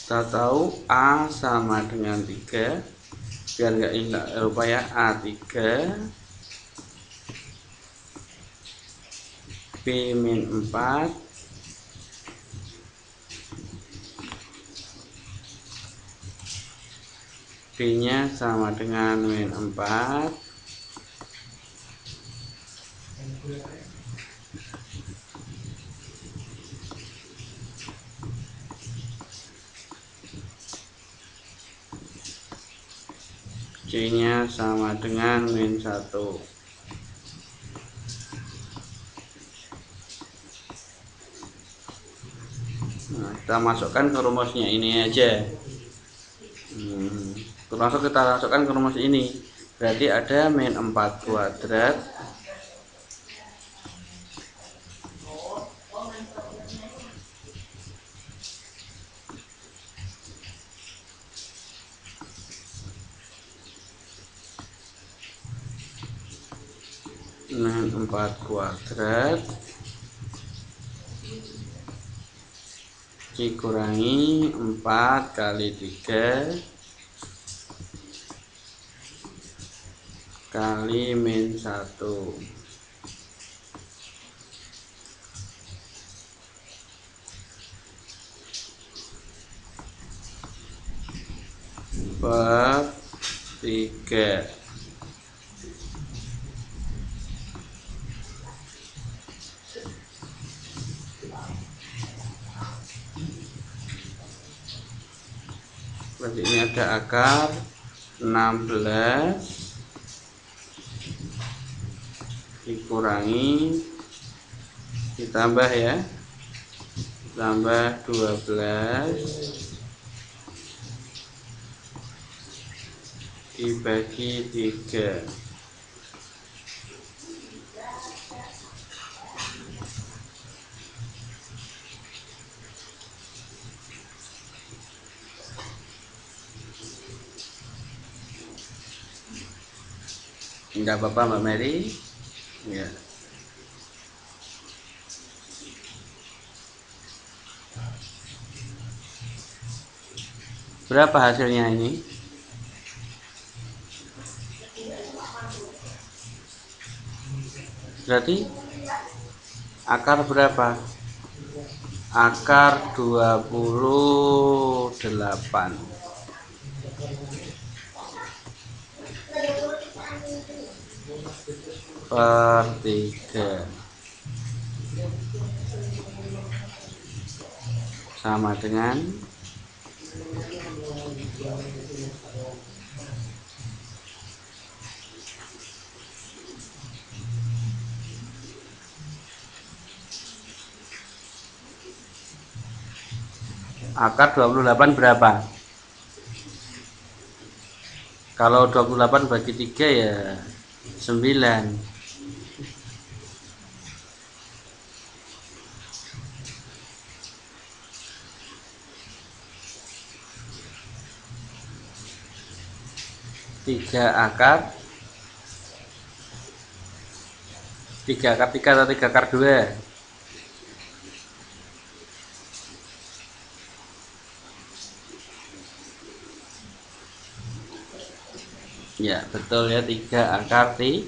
Kita tahu A sama dengan 3. Biar nggak lupa ya, A3 B min 4 B nya sama dengan min 4 C nya sama dengan min 1. Nah, kita masukkan ke rumusnya ini aja. Termasuk kita masukkan ke rumus ini. Berarti ada min 4 kuadrat min 4 kuadrat dikurangi 4 kali 3 kali min 1 per 3. Berarti ini ada akar 16 dikurangi ditambah ya, tambah 12 dibagi 3. Enggak apa-apa Mbak Mary ya. Berapa hasilnya ini? Berarti akar berapa? Akar 28 per 3 sama dengan akar 28 berapa? Kalau 28 bagi 3 ya 9. 3 akar 3 akar 3 atau 3 akar 2? Ya betul ya, 3 akar 3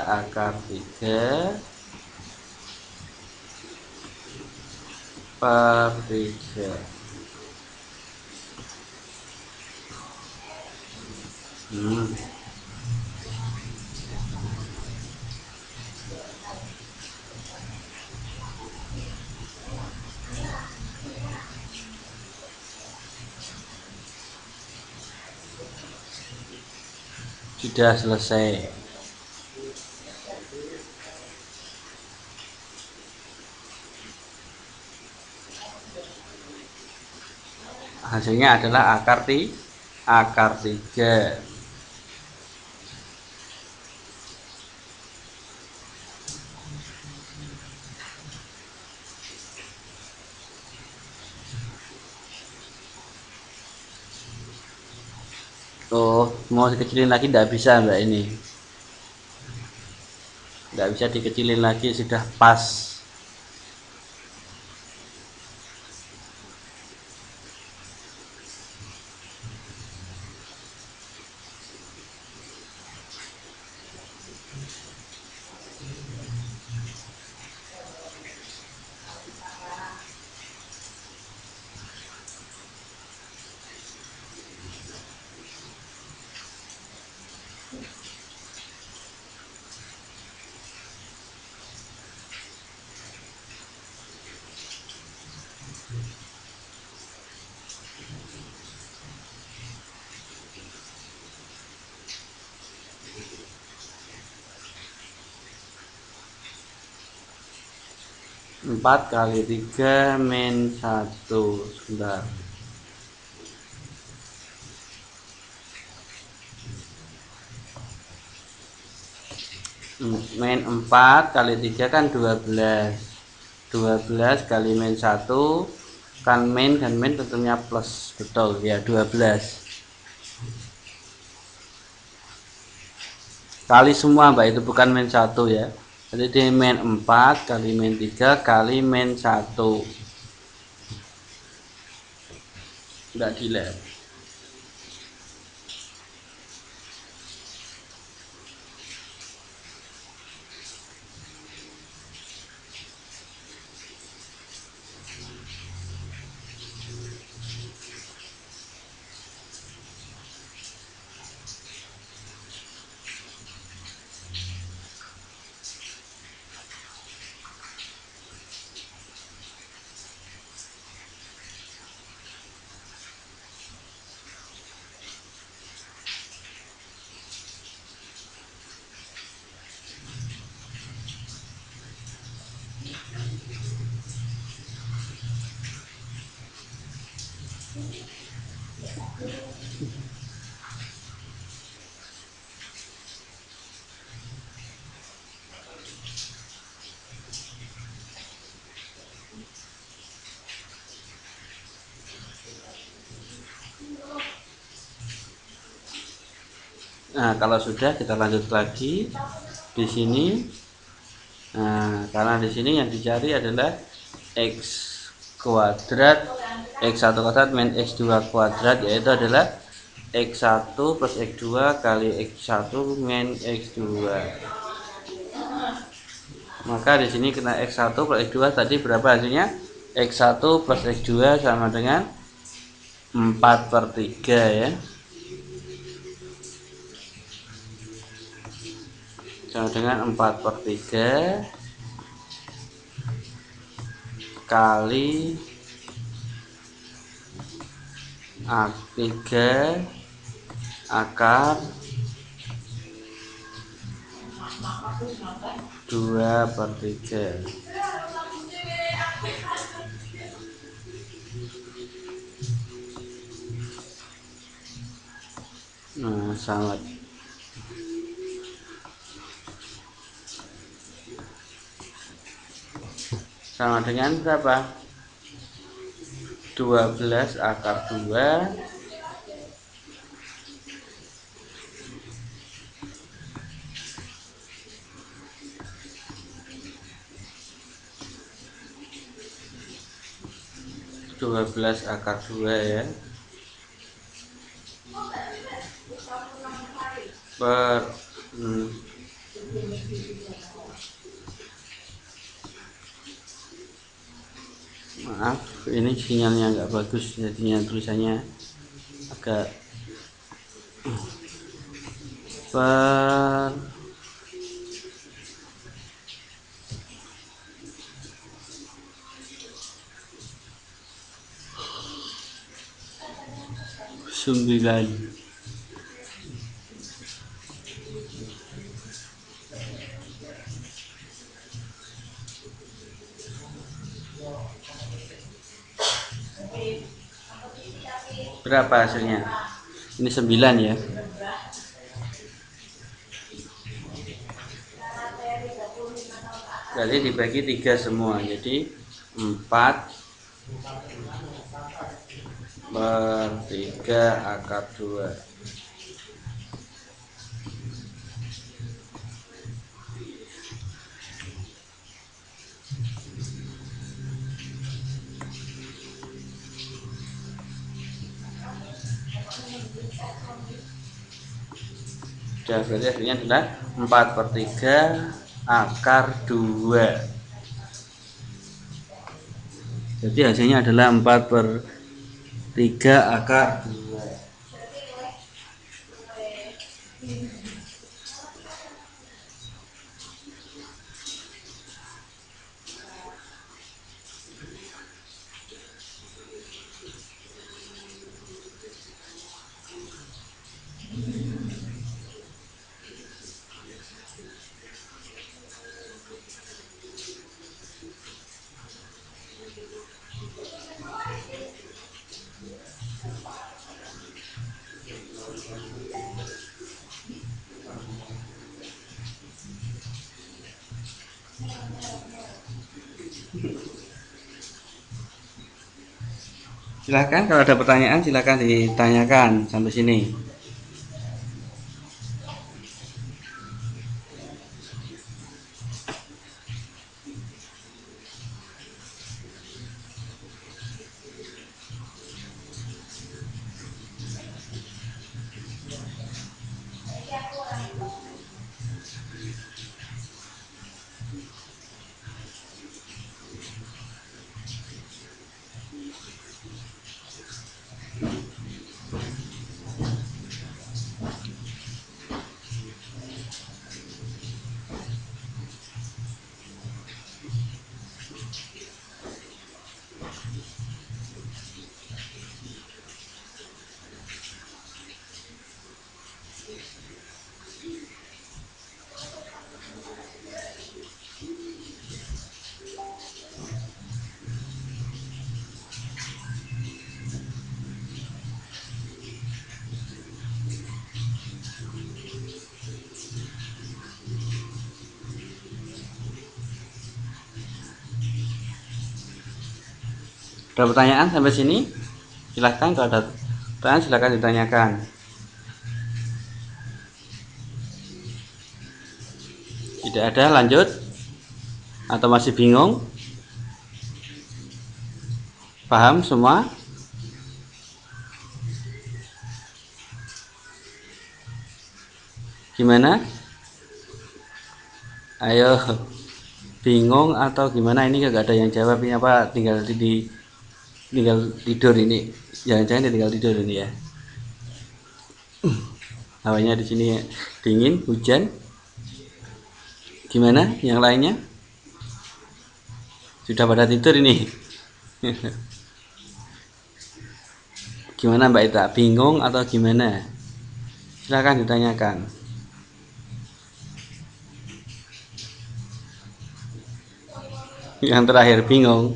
akar 3 per 3. Sudah selesai. Hasilnya adalah akar 3. Oh, mau dikecilin lagi tidak bisa Mbak ini. Tidak bisa dikecilin lagi, sudah pas. Empat kali 3 min 1. Sebentar. Min 4 kali 3 kan 12. 12 kali min 1 kan min, dan min tentunya plus. Betul ya, 12 kali semua Mbak, itu bukan min 1 ya. Jadi di min 4 kali min 3 kali min 1. Enggak dilihat. Nah, kalau sudah kita lanjut lagi di sini. Nah, karena di sini yang dicari adalah x kuadrat, x1 kuadrat min x2 kuadrat, yaitu adalah x1 plus x2 kali x1 min x2. Maka di sini kena x1 plus x2 tadi berapa hasilnya? X1 plus x2 sama dengan 4/3 ya. Sama dengan 4/3 kali A3 akar 2/3. Nah, sama dengan berapa? 12 akar 2 12 akar 2 ya per maaf ini sinyalnya nggak bagus jadinya tulisannya agak per 9. Berapa hasilnya? Ini 9 ya. Berarti dibagi 3 semua. Jadi 4 per 3 akar 2. Sudah, berarti hasilnya adalah 4 per 3 akar 2. Jadi hasilnya adalah 4 per 3 akar 2. Silahkan kalau ada pertanyaan silahkan ditanyakan sampai sini. Ada pertanyaan sampai sini? Silahkan kalau ada pertanyaan silahkan ditanyakan. Tidak ada, lanjut? Atau masih bingung? Paham semua? Gimana? Ayo, bingung atau gimana? Ini gak ada yang jawab ini apa? Tinggal tidur ini. Jangan-jangan tinggal tidur ini ya. Hawanya di sini dingin, hujan. Gimana? Yang lainnya? Sudah pada tidur ini. Gimana Mbak Ita? Bingung atau gimana? Silahkan ditanyakan. Yang terakhir bingung.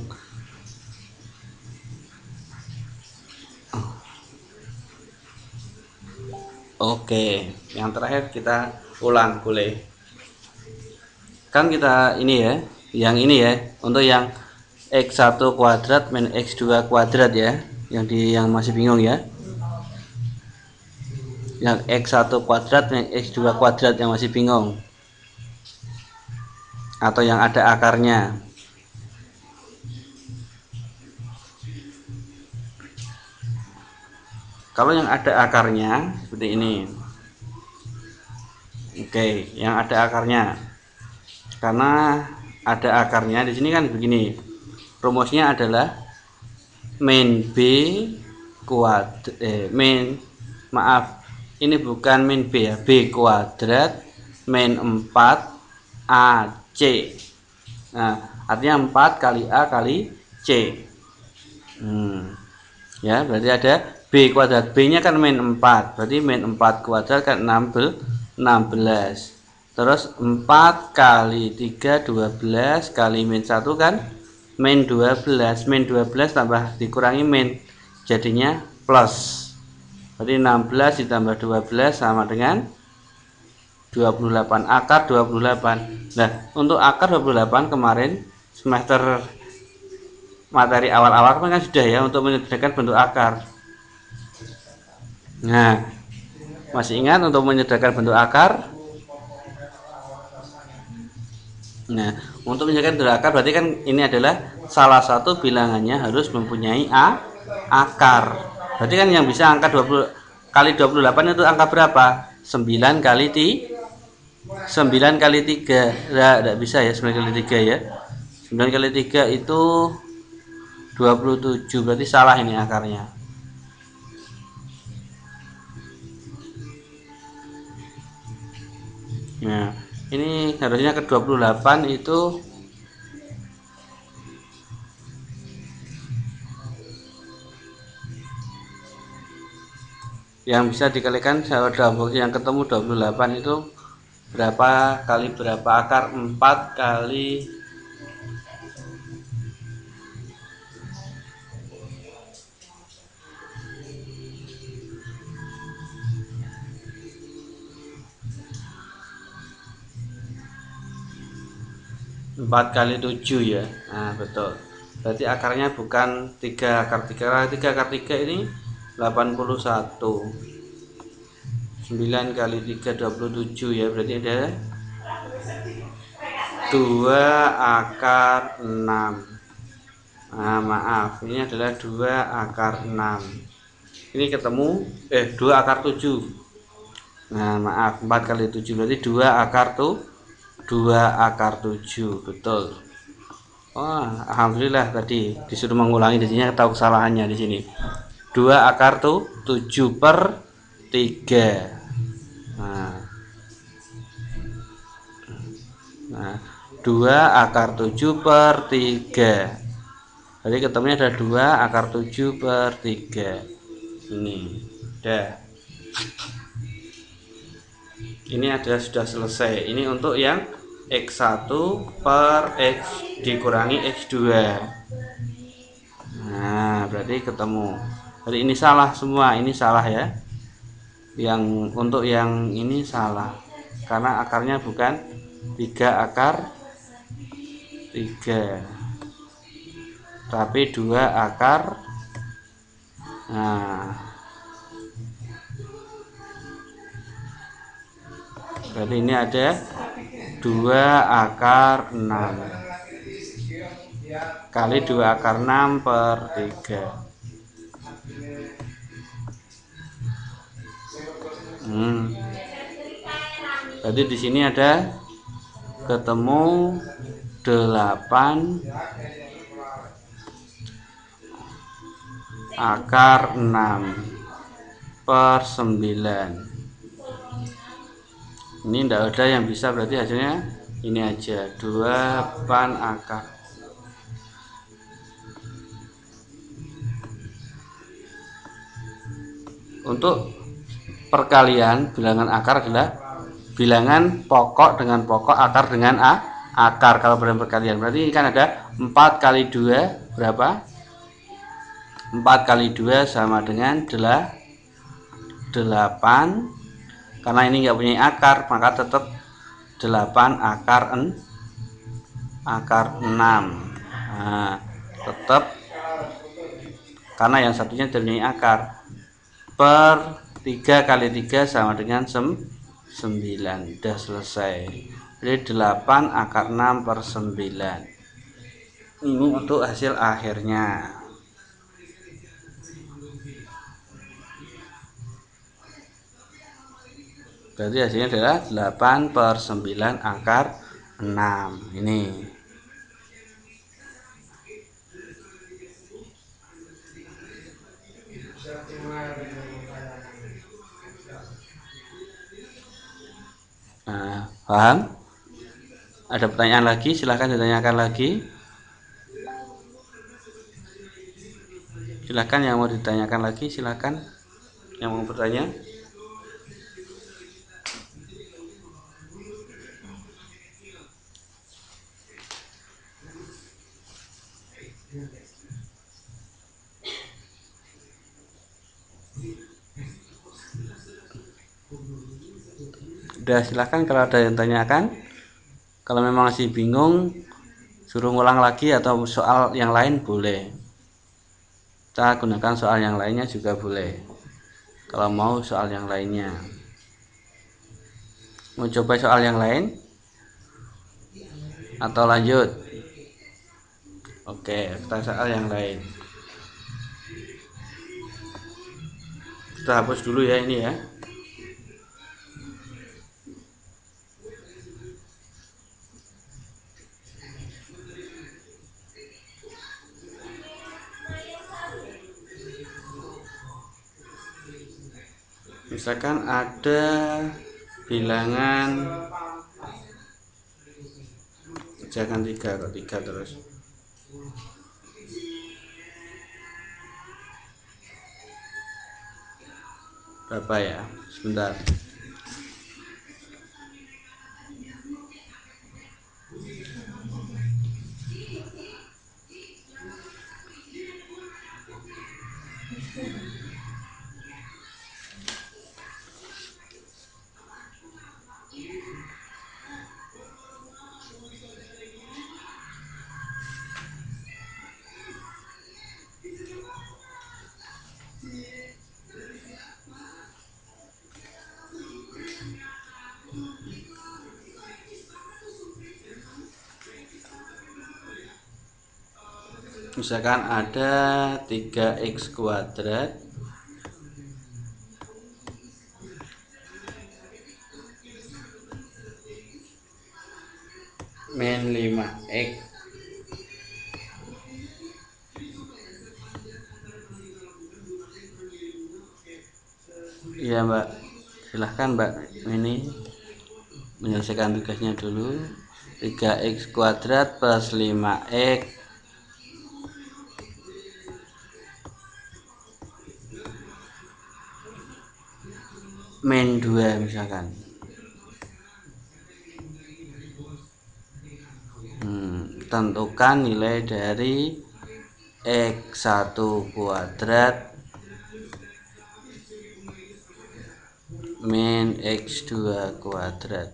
Oke, yang terakhir kita ulang boleh. Kan kita ini ya, yang ini ya, untuk yang X1 kuadrat min X2 kuadrat ya, yang masih bingung ya, yang X1 kuadrat min X2 kuadrat yang masih bingung, atau yang ada akarnya. Kalau yang ada akarnya seperti ini. Oke, yang ada akarnya. Karena ada akarnya di sini kan begini. Rumusnya adalah min B kuadrat ini bukan min B ya, B kuadrat min 4 AC. Nah, artinya 4 kali A kali C. Ya, berarti ada B kuadrat. B nya kan min 4, berarti min 4 kuadrat kan 16. Terus 4 kali 3 12 kali min 1 kan min 12. Min 12 tambah dikurangi min, jadinya plus. Berarti 16 ditambah 12 sama dengan 28. Akar 28. Nah, untuk akar 28 kemarin semester materi awal-awal kan sudah ya, untuk menyediakan bentuk akar. Nah, masih ingat untuk menyediakan bentuk akar? Nah, untuk menyediakan bentuk akar berarti kan ini adalah salah satu bilangannya harus mempunyai akar. Berarti kan yang bisa angka 20 kali 28 itu angka berapa? 9 kali 9 kali 3. Nah, tidak bisa ya 9 kali 3 ya. 9 kali 3 itu 27, berarti salah ini akarnya. Nah, ini harusnya ke 28 itu yang bisa dikalikan dalam bukti yang ketemu 28 itu berapa kali berapa akar? 4 kali 4 kali 7 ya. Nah, betul. Berarti akarnya bukan 3 akar 3. 3 akar 3 ini 81. 9 kali 3 27 ya. Berarti ada 2 akar 6. Nah, maaf, ini adalah 2 akar 6. Ini ketemu 2 akar 7. Nah, maaf, 4 kali 7 berarti 2 akar 7, betul. Oh, alhamdulillah tadi disuruh mengulangi, di sini tahu kesalahannya di sini. 2 akar 7 per 3. Nah, 2 akar 7 per 3. Jadi ketemunya ada 2 akar 7 per 3. Ini udah. Ini adalah sudah selesai. Ini untuk yang X1 per X dikurangi X2. Nah, berarti ketemu. Jadi ini salah semua, ini salah ya. Yang untuk yang ini salah, karena akarnya bukan 3 akar 3, tapi 2 akar. Nah, berarti ini ada 2 akar 6 kali 2 akar 6 per 3. Berarti di sini ada ketemu 8 akar 6 per 9. Ini tidak ada yang bisa, berarti hasilnya ini aja, 8 akar. Untuk perkalian bilangan akar adalah bilangan pokok dengan pokok, akar dengan akar. Kalau dalam perkalian berarti ini kan ada 4 kali 2 berapa? 4 kali 2 sama dengan 8. Karena ini nggak punya akar, maka tetap 8 akar 6. Nah, tetap karena yang satunya terjadi akar. Per 3 kali 3 sama dengan 9. Udah selesai. Jadi 8 akar 6 per 9. Ini untuk hasil akhirnya. Berarti hasilnya adalah 8 per 9 akar 6. Ini. Nah, paham? Ada pertanyaan lagi? Silahkan ditanyakan lagi. Silahkan yang mau ditanyakan lagi, silahkan yang mau bertanya. Udah, silahkan kalau ada yang tanyakan. Kalau memang masih bingung, suruh ngulang lagi atau soal yang lain boleh. Kita gunakan soal yang lainnya juga boleh. Kalau mau soal yang lainnya. Mau coba soal yang lain? Atau lanjut? Oke, kita soal yang lain. Kita hapus dulu ya ini ya. Misalkan ada bilangan, jangan 3 kok 3 terus. Berapa ya? Sebentar. Misalkan ada 3x kuadrat min 5x. Iya Mbak, silahkan Mbak ini menyelesaikan tugasnya dulu. 3x kuadrat plus 5x min 2 misalkan. Tentukan nilai dari x1 kuadrat min x2 kuadrat.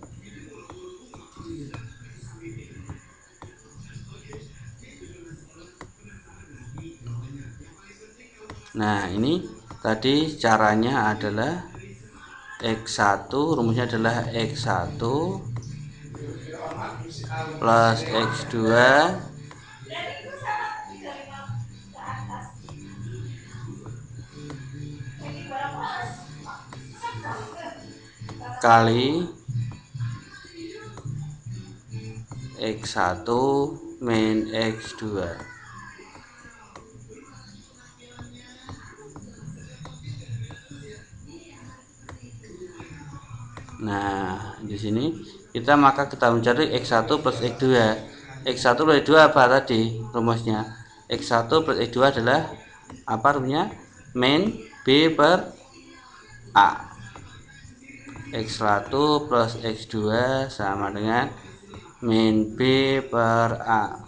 Nah, ini tadi caranya adalah x1, rumusnya adalah x1 plus x2 kali x1 min x2. Nah, di sini kita mencari x1 plus x2. x1 plus x2 apa tadi rumusnya? x1 plus x2 adalah apa rumusnya? Min b per a. x1 plus x2 sama dengan min b per a.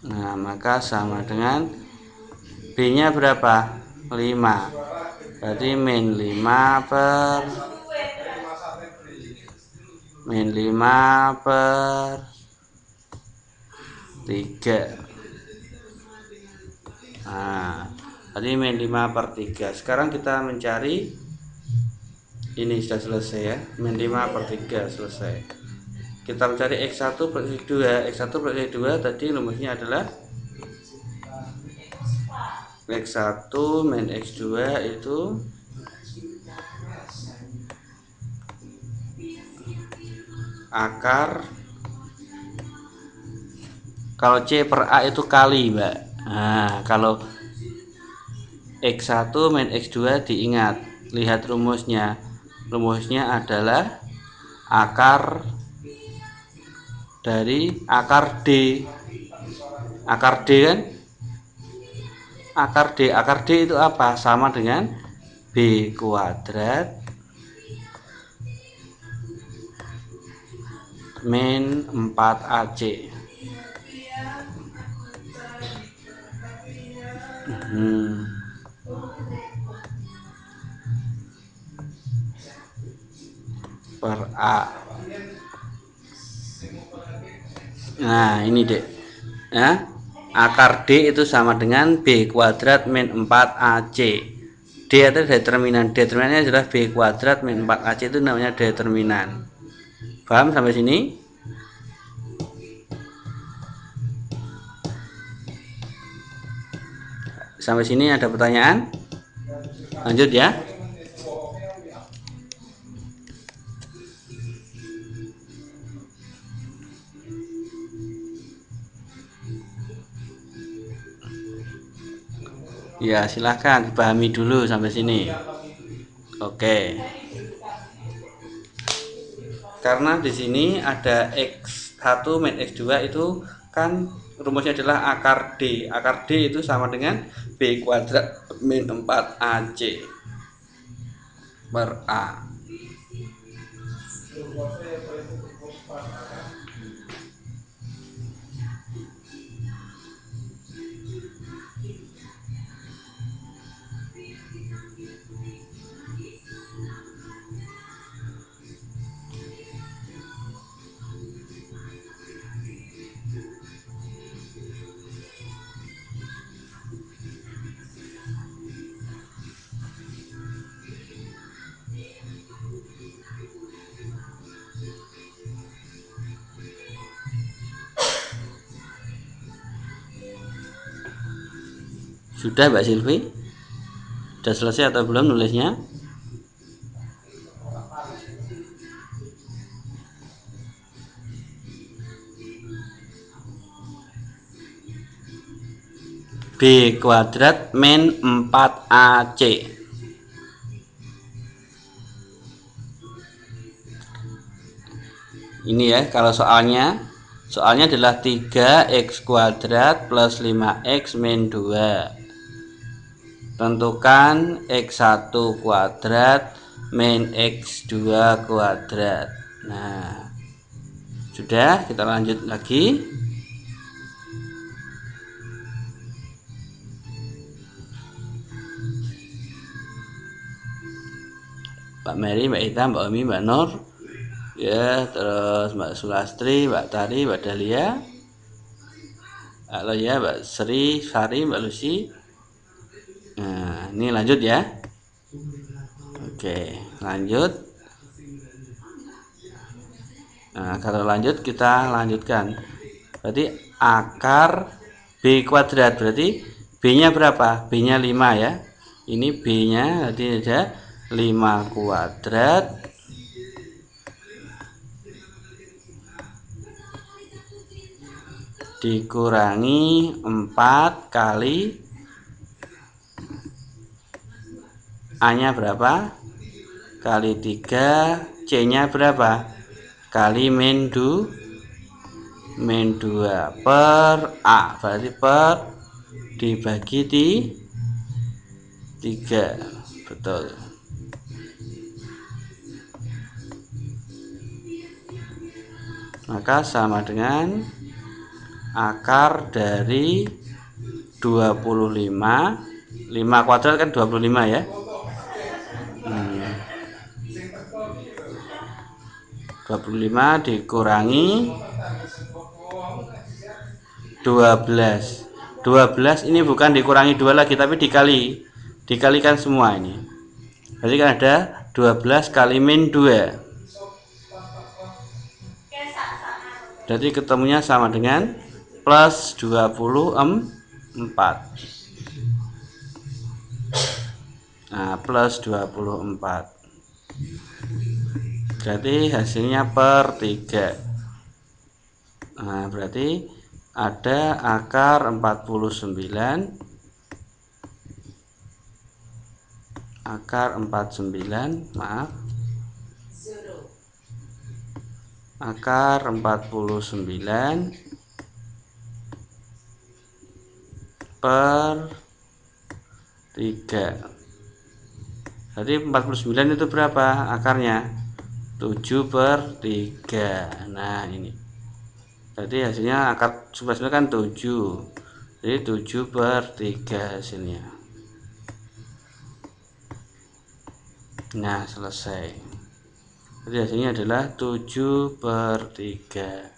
Nah, maka sama dengan B nya berapa? 5. Berarti min 5 per 3. Nah, tadi min 5 per 3. Sekarang kita mencari, ini sudah selesai ya, min 5 per 3 selesai. Kita mencari X1 per X2. X1 per X2 tadi rumusnya adalah X1 min X2 itu akar, kalau C per A itu kali, Mbak. Nah, kalau X1 min X2 diingat, lihat rumusnya. Rumusnya adalah akar dari akar D. Akar D kan? Akar D itu apa? Sama dengan B kuadrat min 4AC. Per A. Nah, ini Dek ya, akar D itu sama dengan B kuadrat min 4AC. D itu determinan, determinannya adalah B kuadrat min 4AC, itu namanya determinan. Paham sampai sini? Sampai sini ada pertanyaan? Lanjut ya. Ya, silahkan dipahami dulu sampai sini. Oke. Karena di sini ada X1 min X2 itu kan rumusnya adalah akar D. Akar D itu sama dengan B kuadrat min 4AC per A. Sudah Mbak Silvi? Sudah selesai atau belum nulisnya? B kuadrat min 4AC. Ini ya, kalau soalnya adalah 3x kuadrat plus 5x min 2. Tentukan X1 kuadrat min X2 kuadrat. Nah, sudah, kita lanjut lagi. Mbak Mary, Mbak Ita, Mbak Omi, Mbak Nur, ya, terus Mbak Sulastri, Mbak Tari, Mbak Dahlia, halo ya, Mbak Sri, Sari, Mbak Lucy. Nah, ini lanjut ya. Oke, lanjut. Nah, kalau lanjut kita lanjutkan. Berarti akar B kuadrat, berarti B-nya berapa? B-nya 5 ya. Ini B-nya berarti ada 5 kuadrat dikurangi 4 kali A-nya berapa? Kali 3, C-nya berapa? Kali min 2 per A, berarti per dibagi 3. Betul. Maka sama dengan akar dari 25. 5 kuadrat kan 25 ya. 25 dikurangi 12. 12 ini bukan dikurangi 2 lagi, tapi dikalikan semua ini. Jadi kan ada 12 kali min 2. Jadi ketemunya sama dengan plus 24. Nah, plus 24. Berarti hasilnya per 3. Nah, berarti ada akar 49. Akar 49, maaf. Akar 49 per 3. Jadi 49 itu berapa akarnya? 7 per 3. Nah, ini. Jadi hasilnya akar 11 kan 7. Jadi 7 per 3 hasilnya. Nah, selesai. Jadi hasilnya adalah 7 per 3.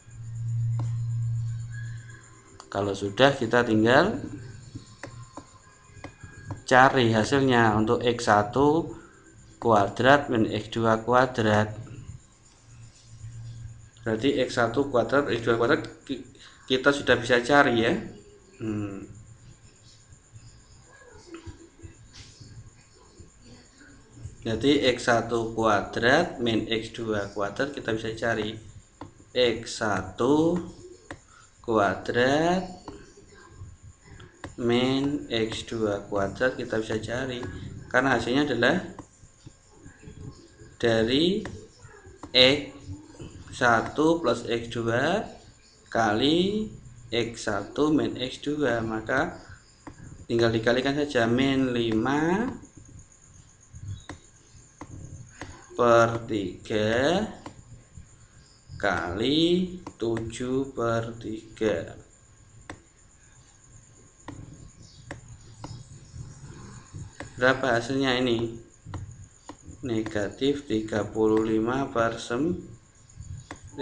Kalau sudah, kita tinggal cari hasilnya untuk X1 kuadrat min X2 kuadrat. Berarti X1 kuadrat X2 kuadrat kita sudah bisa cari ya. Jadi X1 kuadrat min X2 kuadrat kita bisa cari X1 kuadrat min X2 kuadrat kita bisa cari, karena hasilnya adalah dari X1 plus X2 kali X1 min X2, maka tinggal dikalikan saja, min 5 per 3 kali 7 per 3. Berapa hasilnya ini? Negatif 35 per 9.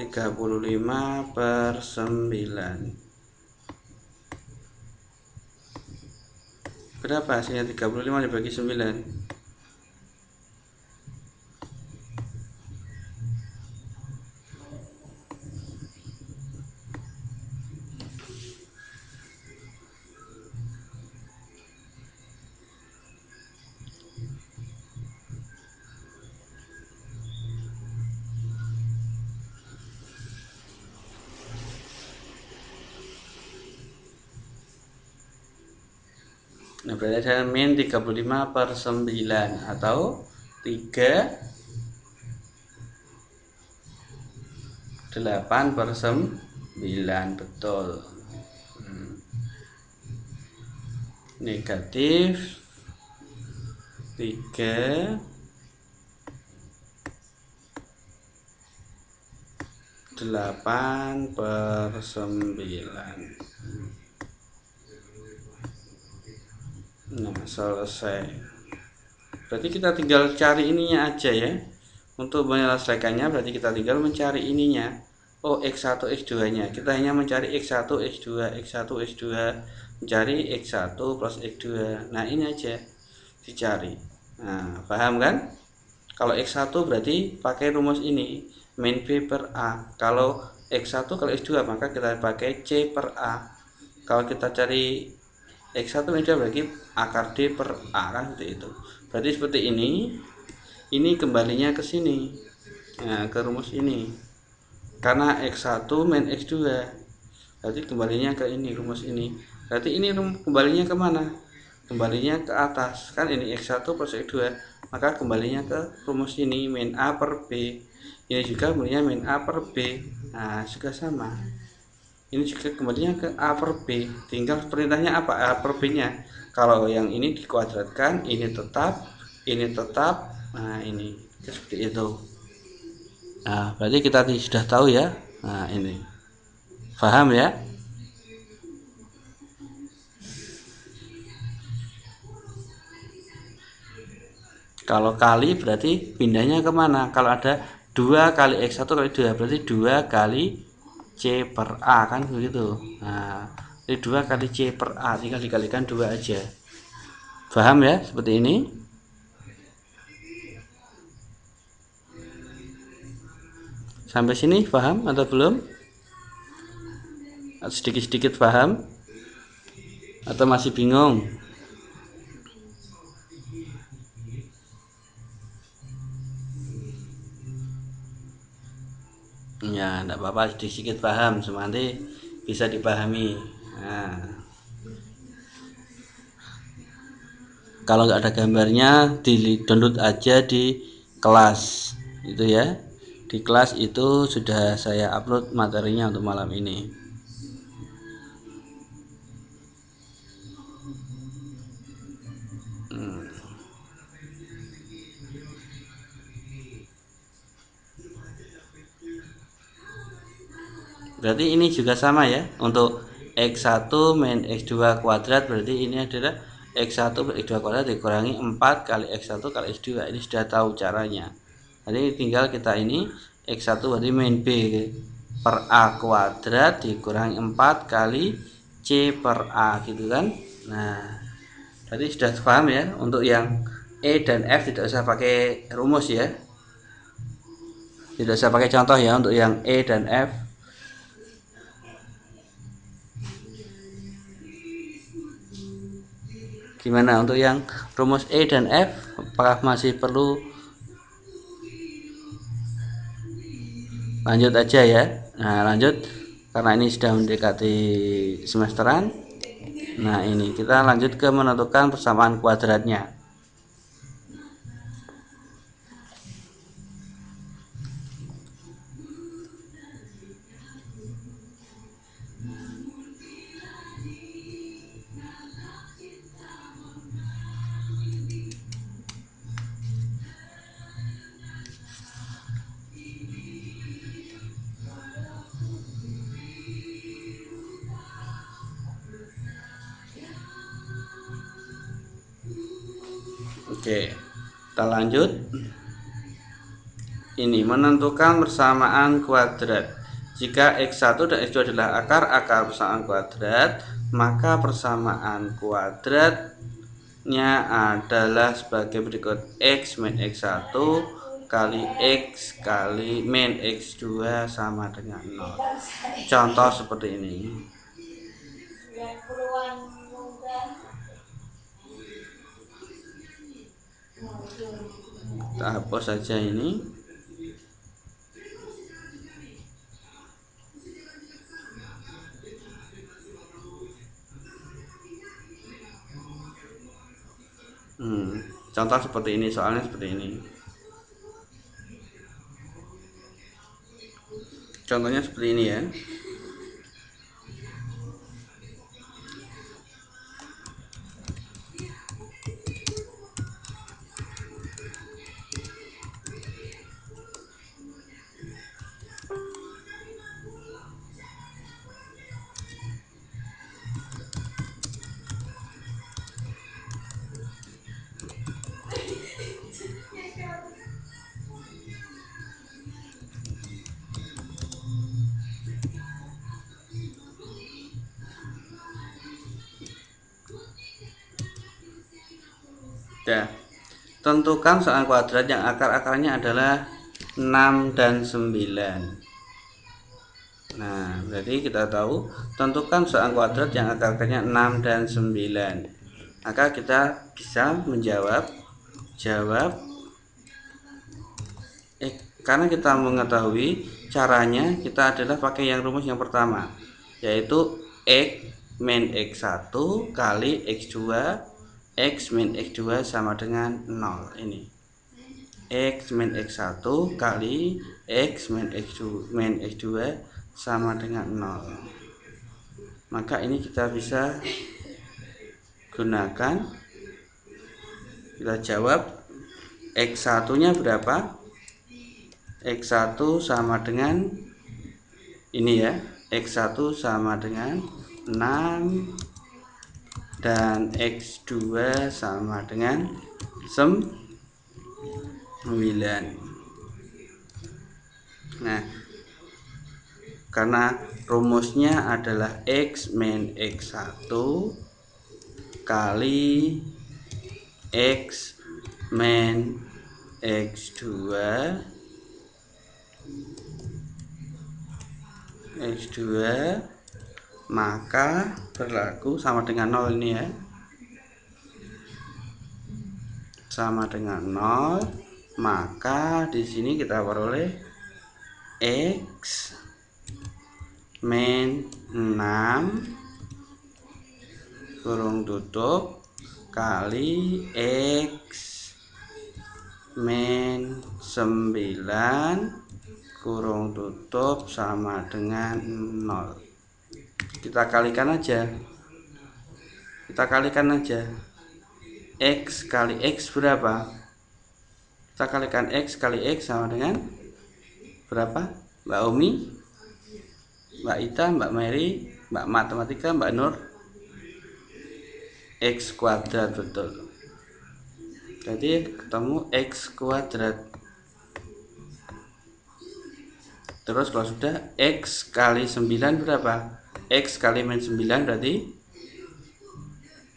Berapa hasilnya 35 dibagi 9? Nah, berarti ada min 35 per 9 atau 8 per 9. Betul. Negatif 3 8 per 9. Nah, selesai. Berarti kita tinggal cari ininya aja ya. Untuk menyelesaikannya berarti kita tinggal mencari ininya. Oh, X1 X2 nya. Kita hanya mencari X1 X2 X1 X2, mencari X1 plus X2. Nah, ini aja dicari. Nah, paham kan? Kalau X1 berarti pakai rumus ini, min B per A. Kalau X1 kalau X2 maka kita pakai C per A. Kalau kita cari X1 ini berarti akar D per A, kan seperti itu. Berarti seperti ini kembalinya ke sini. Nah, ke rumus ini. Karena X1 min X2. Berarti kembalinya ke ini, rumus ini. Berarti ini kembalinya ke mana? Kembalinya ke atas. Kan ini X1 plus X2. Maka kembalinya ke rumus ini, min A per B. Ini juga kembalinya min A per B. Nah, juga sama. Ini juga kembalinya ke A per B. Tinggal perintahnya apa? A per B nya. Kalau yang ini dikuadratkan, ini tetap. Nah, ini seperti itu. Nah, berarti kita sudah tahu ya. Nah, ini paham ya. Kalau kali berarti pindahnya kemana? Kalau ada 2 kali X1 kali 2 berarti 2 kali C per A kan begitu. Nah, ini 2 kali C per A tinggal dikalikan 2 aja. Paham ya seperti ini? Sampai sini paham atau belum? Sedikit-sedikit paham atau masih bingung? Ya, enggak apa-apa, sedikit paham, semanti bisa dipahami. Nah, kalau nggak ada gambarnya, di download aja di kelas, itu ya. Di kelas itu sudah saya upload materinya untuk malam ini. Berarti ini juga sama ya, untuk X1 min X2 kuadrat, berarti ini adalah X1 per X2 kuadrat dikurangi 4 kali X1 kali X2. Ini sudah tahu caranya. Jadi tinggal kita ini X1 berarti min B per A kuadrat dikurangi 4 kali C per A gitu kan. Nah, tadi sudah paham ya. Untuk yang E dan F tidak usah pakai rumus ya, tidak usah pakai contoh ya. Untuk yang E dan F, gimana untuk yang rumus E dan F, apakah masih perlu? Lanjut aja ya. Nah, lanjut karena ini sudah mendekati semesteran. Nah, ini kita lanjut ke menentukan persamaan kuadratnya. Oke, kita lanjut. Ini menentukan persamaan kuadrat. Jika X1 dan X2 adalah akar persamaan kuadrat, maka persamaan kuadratnya adalah sebagai berikut: X min X1 kali X kali min X2 sama dengan 0. Contoh seperti ini. Kita hapus saja ini. Contoh seperti ini, soalnya seperti ini. Contohnya seperti ini ya. Ya. Tentukan persamaan kuadrat yang akar-akarnya adalah 6 dan 9. Nah, berarti kita tahu tentukan persamaan kuadrat yang akar-akarnya 6 dan 9. Maka kita bisa menjawab karena kita mengetahui caranya, kita adalah pakai yang rumus yang pertama, yaitu X min X1 kali X2 X min X2 sama dengan 0. Ini X min X1 kali X min X2 sama dengan 0. Maka ini kita bisa gunakan, kita jawab X1 nya berapa. X1 sama dengan ini ya, X1 sama dengan 6 dan X2 sama dengan 9. Nah, karena rumusnya adalah X min X1 kali X min X2 maka berlaku sama dengan 0 ini ya. Sama dengan 0, maka di sini kita peroleh X min 6 kurung tutup kali X min 9 kurung tutup sama dengan 0. Kita kalikan aja. X kali X berapa? Kita kalikan X kali X sama dengan berapa? Mbak Umi, Mbak Ita, Mbak Mary, Mbak Matematika, Mbak Nur? X kuadrat, betul. Jadi ketemu X kuadrat. Terus kalau sudah X kali 9 berapa? X kali min 9 berarti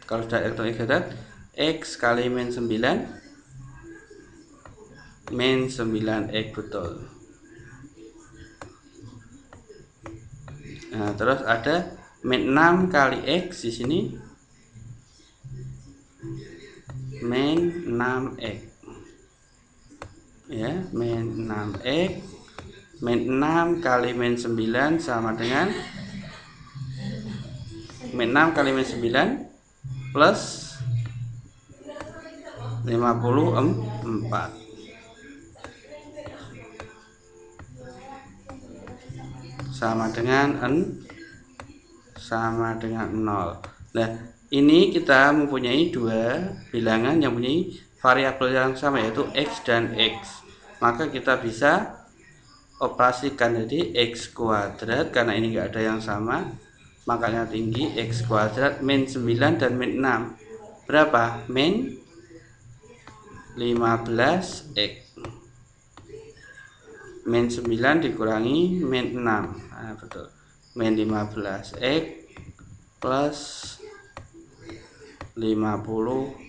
kalau sudah X kuadrat, X kali min 9 min 9X, betul. Nah, terus ada min 6 kali X di sini, min 6X ya, min 6X. Min 6 kali min 9 sama dengan min 6 kali min 9 plus 54 sama dengan 0. Nah, ini kita mempunyai dua bilangan yang mempunyai variabel yang sama, yaitu X dan X. Maka kita bisa operasikan jadi X kuadrat, karena ini enggak ada yang sama, makanya tinggi. X kuadrat min 9 dan min 6 berapa? Min 15X. Min 9 dikurangi min 6. Nah, betul. Min 15X plus 54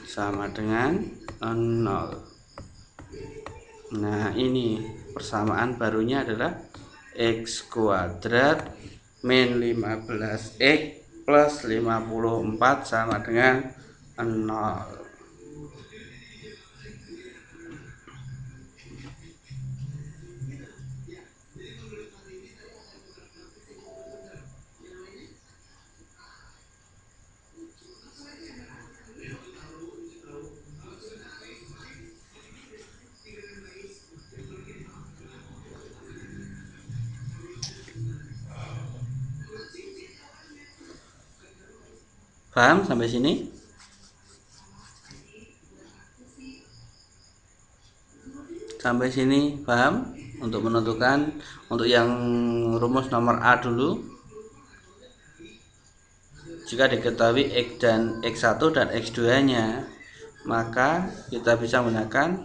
sama dengan 0. Nah, ini persamaan barunya adalah X kuadrat min 15X plus 54 sama dengan 0. Paham sampai sini? Sampai sini paham? Untuk menentukan, untuk yang rumus nomor A dulu, jika diketahui X dan X1 dan X2 nya, maka kita bisa menggunakan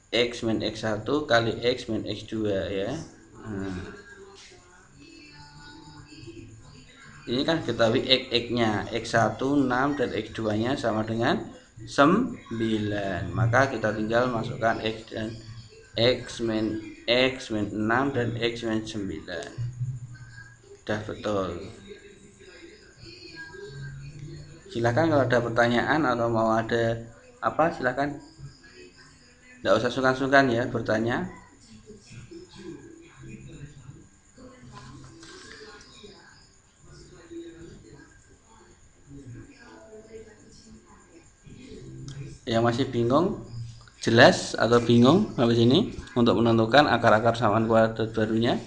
X min X1 kali X min X2 ya. Nah, ini kan ketahui X nya X1 6 dan X2 nya sama dengan 9, maka kita tinggal masukkan X dan X min 6 dan X min 9. Sudah betul. Silakan kalau ada pertanyaan atau mau ada apa, silakan. Tidak usah sungkan-sungkan ya bertanya. Yang masih bingung, jelas atau bingung habis ini untuk menentukan akar-akar samaan kuadrat barunya?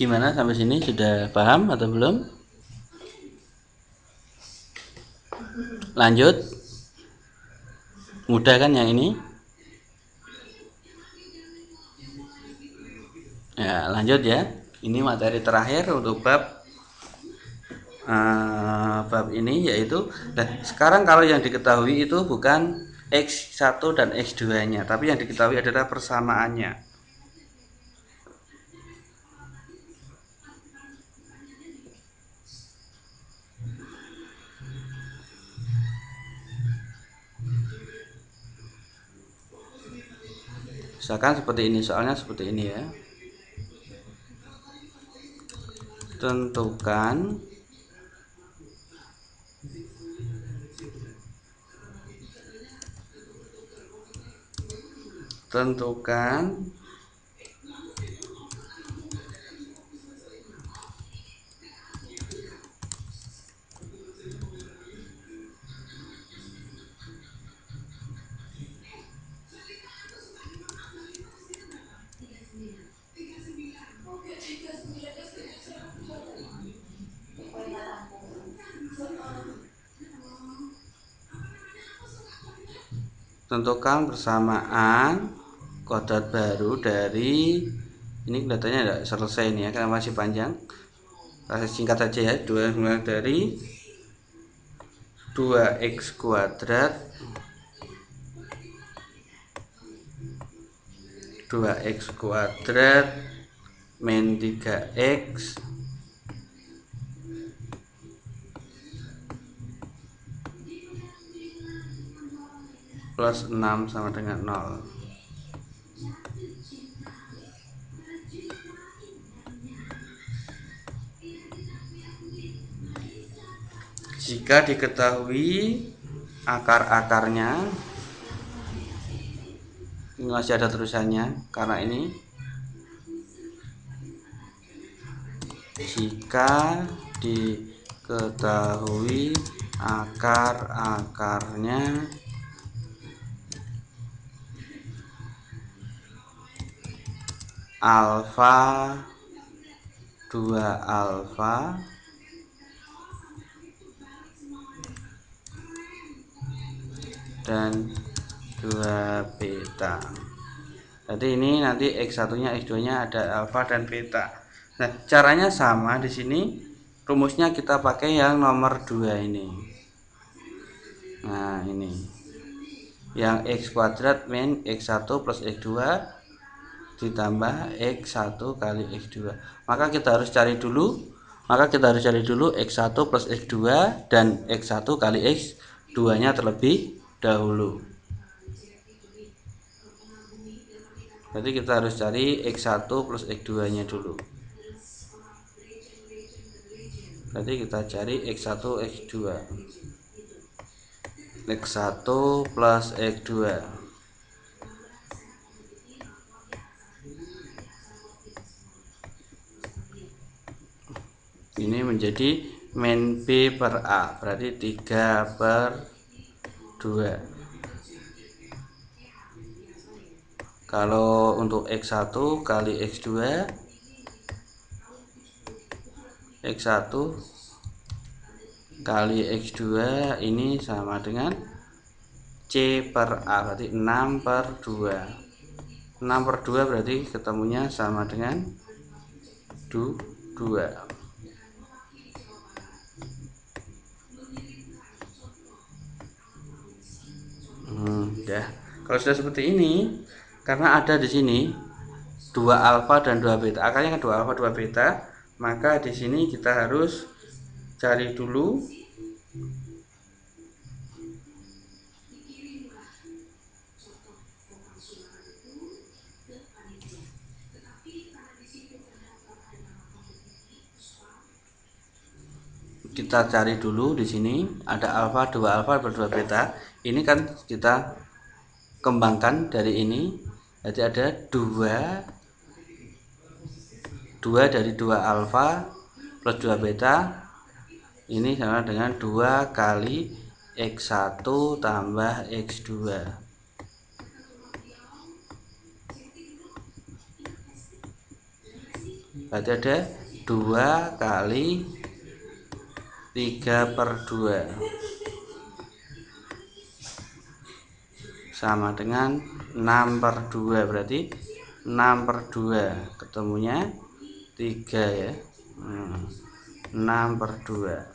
Gimana sampai sini, sudah paham atau belum? Lanjut. Mudah kan yang ini? Ya, lanjut ya. Ini materi terakhir untuk bab ini, yaitu sekarang kalau yang diketahui itu bukan X1 dan X2 nya, tapi yang diketahui adalah persamaannya. Misalkan seperti ini, soalnya seperti ini ya. Tentukan persamaan kodrat baru dari ini. Kelihatannya tidak selesai ini ya, karena masih panjang. Kita singkat saja ya. Dari 2x kuadrat min 3x plus 6 sama dengan 0. Jika diketahui akar-akarnya, ini masih ada tulisannya karena ini, jika diketahui akar-akarnya alfa 2 alfa dan 2 beta. Jadi ini nanti X1 nya X2 nya ada alfa dan beta. Nah, caranya sama di sini. Rumusnya kita pakai yang nomor 2 ini. Nah, ini yang X kuadrat min X1 plus X2 ditambah X1 kali X2. Maka kita harus cari dulu X1 plus X2 dan X1 kali X2 nya terlebih dahulu. Jadi kita harus cari X1 plus X2 nya dulu. Jadi kita cari X1 X2. X1 plus X2. Ini menjadi min B per A, berarti 3/2. Kalau untuk X1 kali X2, X1 kali X2 ini sama dengan C per A, berarti 6/2. 6/2 berarti ketemunya sama dengan 2. Ya. Kalau sudah seperti ini, karena ada di sini 2 alfa dan 2 beta, akarnya kan 2 alfa 2 beta, maka di sini kita harus cari dulu di sini ada alfa 2 alfa per 2 beta. Ini kan kita kembangkan dari ini, jadi ada 2 dari 2 alfa plus 2 beta, ini sama dengan 2 kali X1 tambah X2. berarti ada 2 kali 3/2 sama dengan 6/2, berarti 6/2 ketemunya 3 ya. 6/2.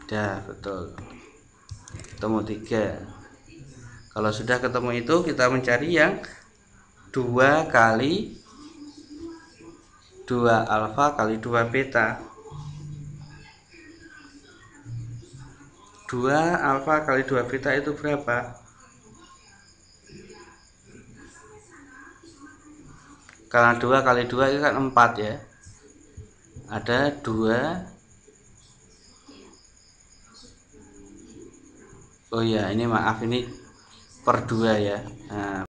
Dah, betul, ketemu 3. Kalau sudah ketemu itu, kita mencari yang 2 kali 2 alfa kali 2 beta. 2 alfa kali 2 beta itu berapa? Karena 2 kali 2 itu kan 4 ya. Ada 2. Oh iya, ini maaf, ini per 2 ya. Nah,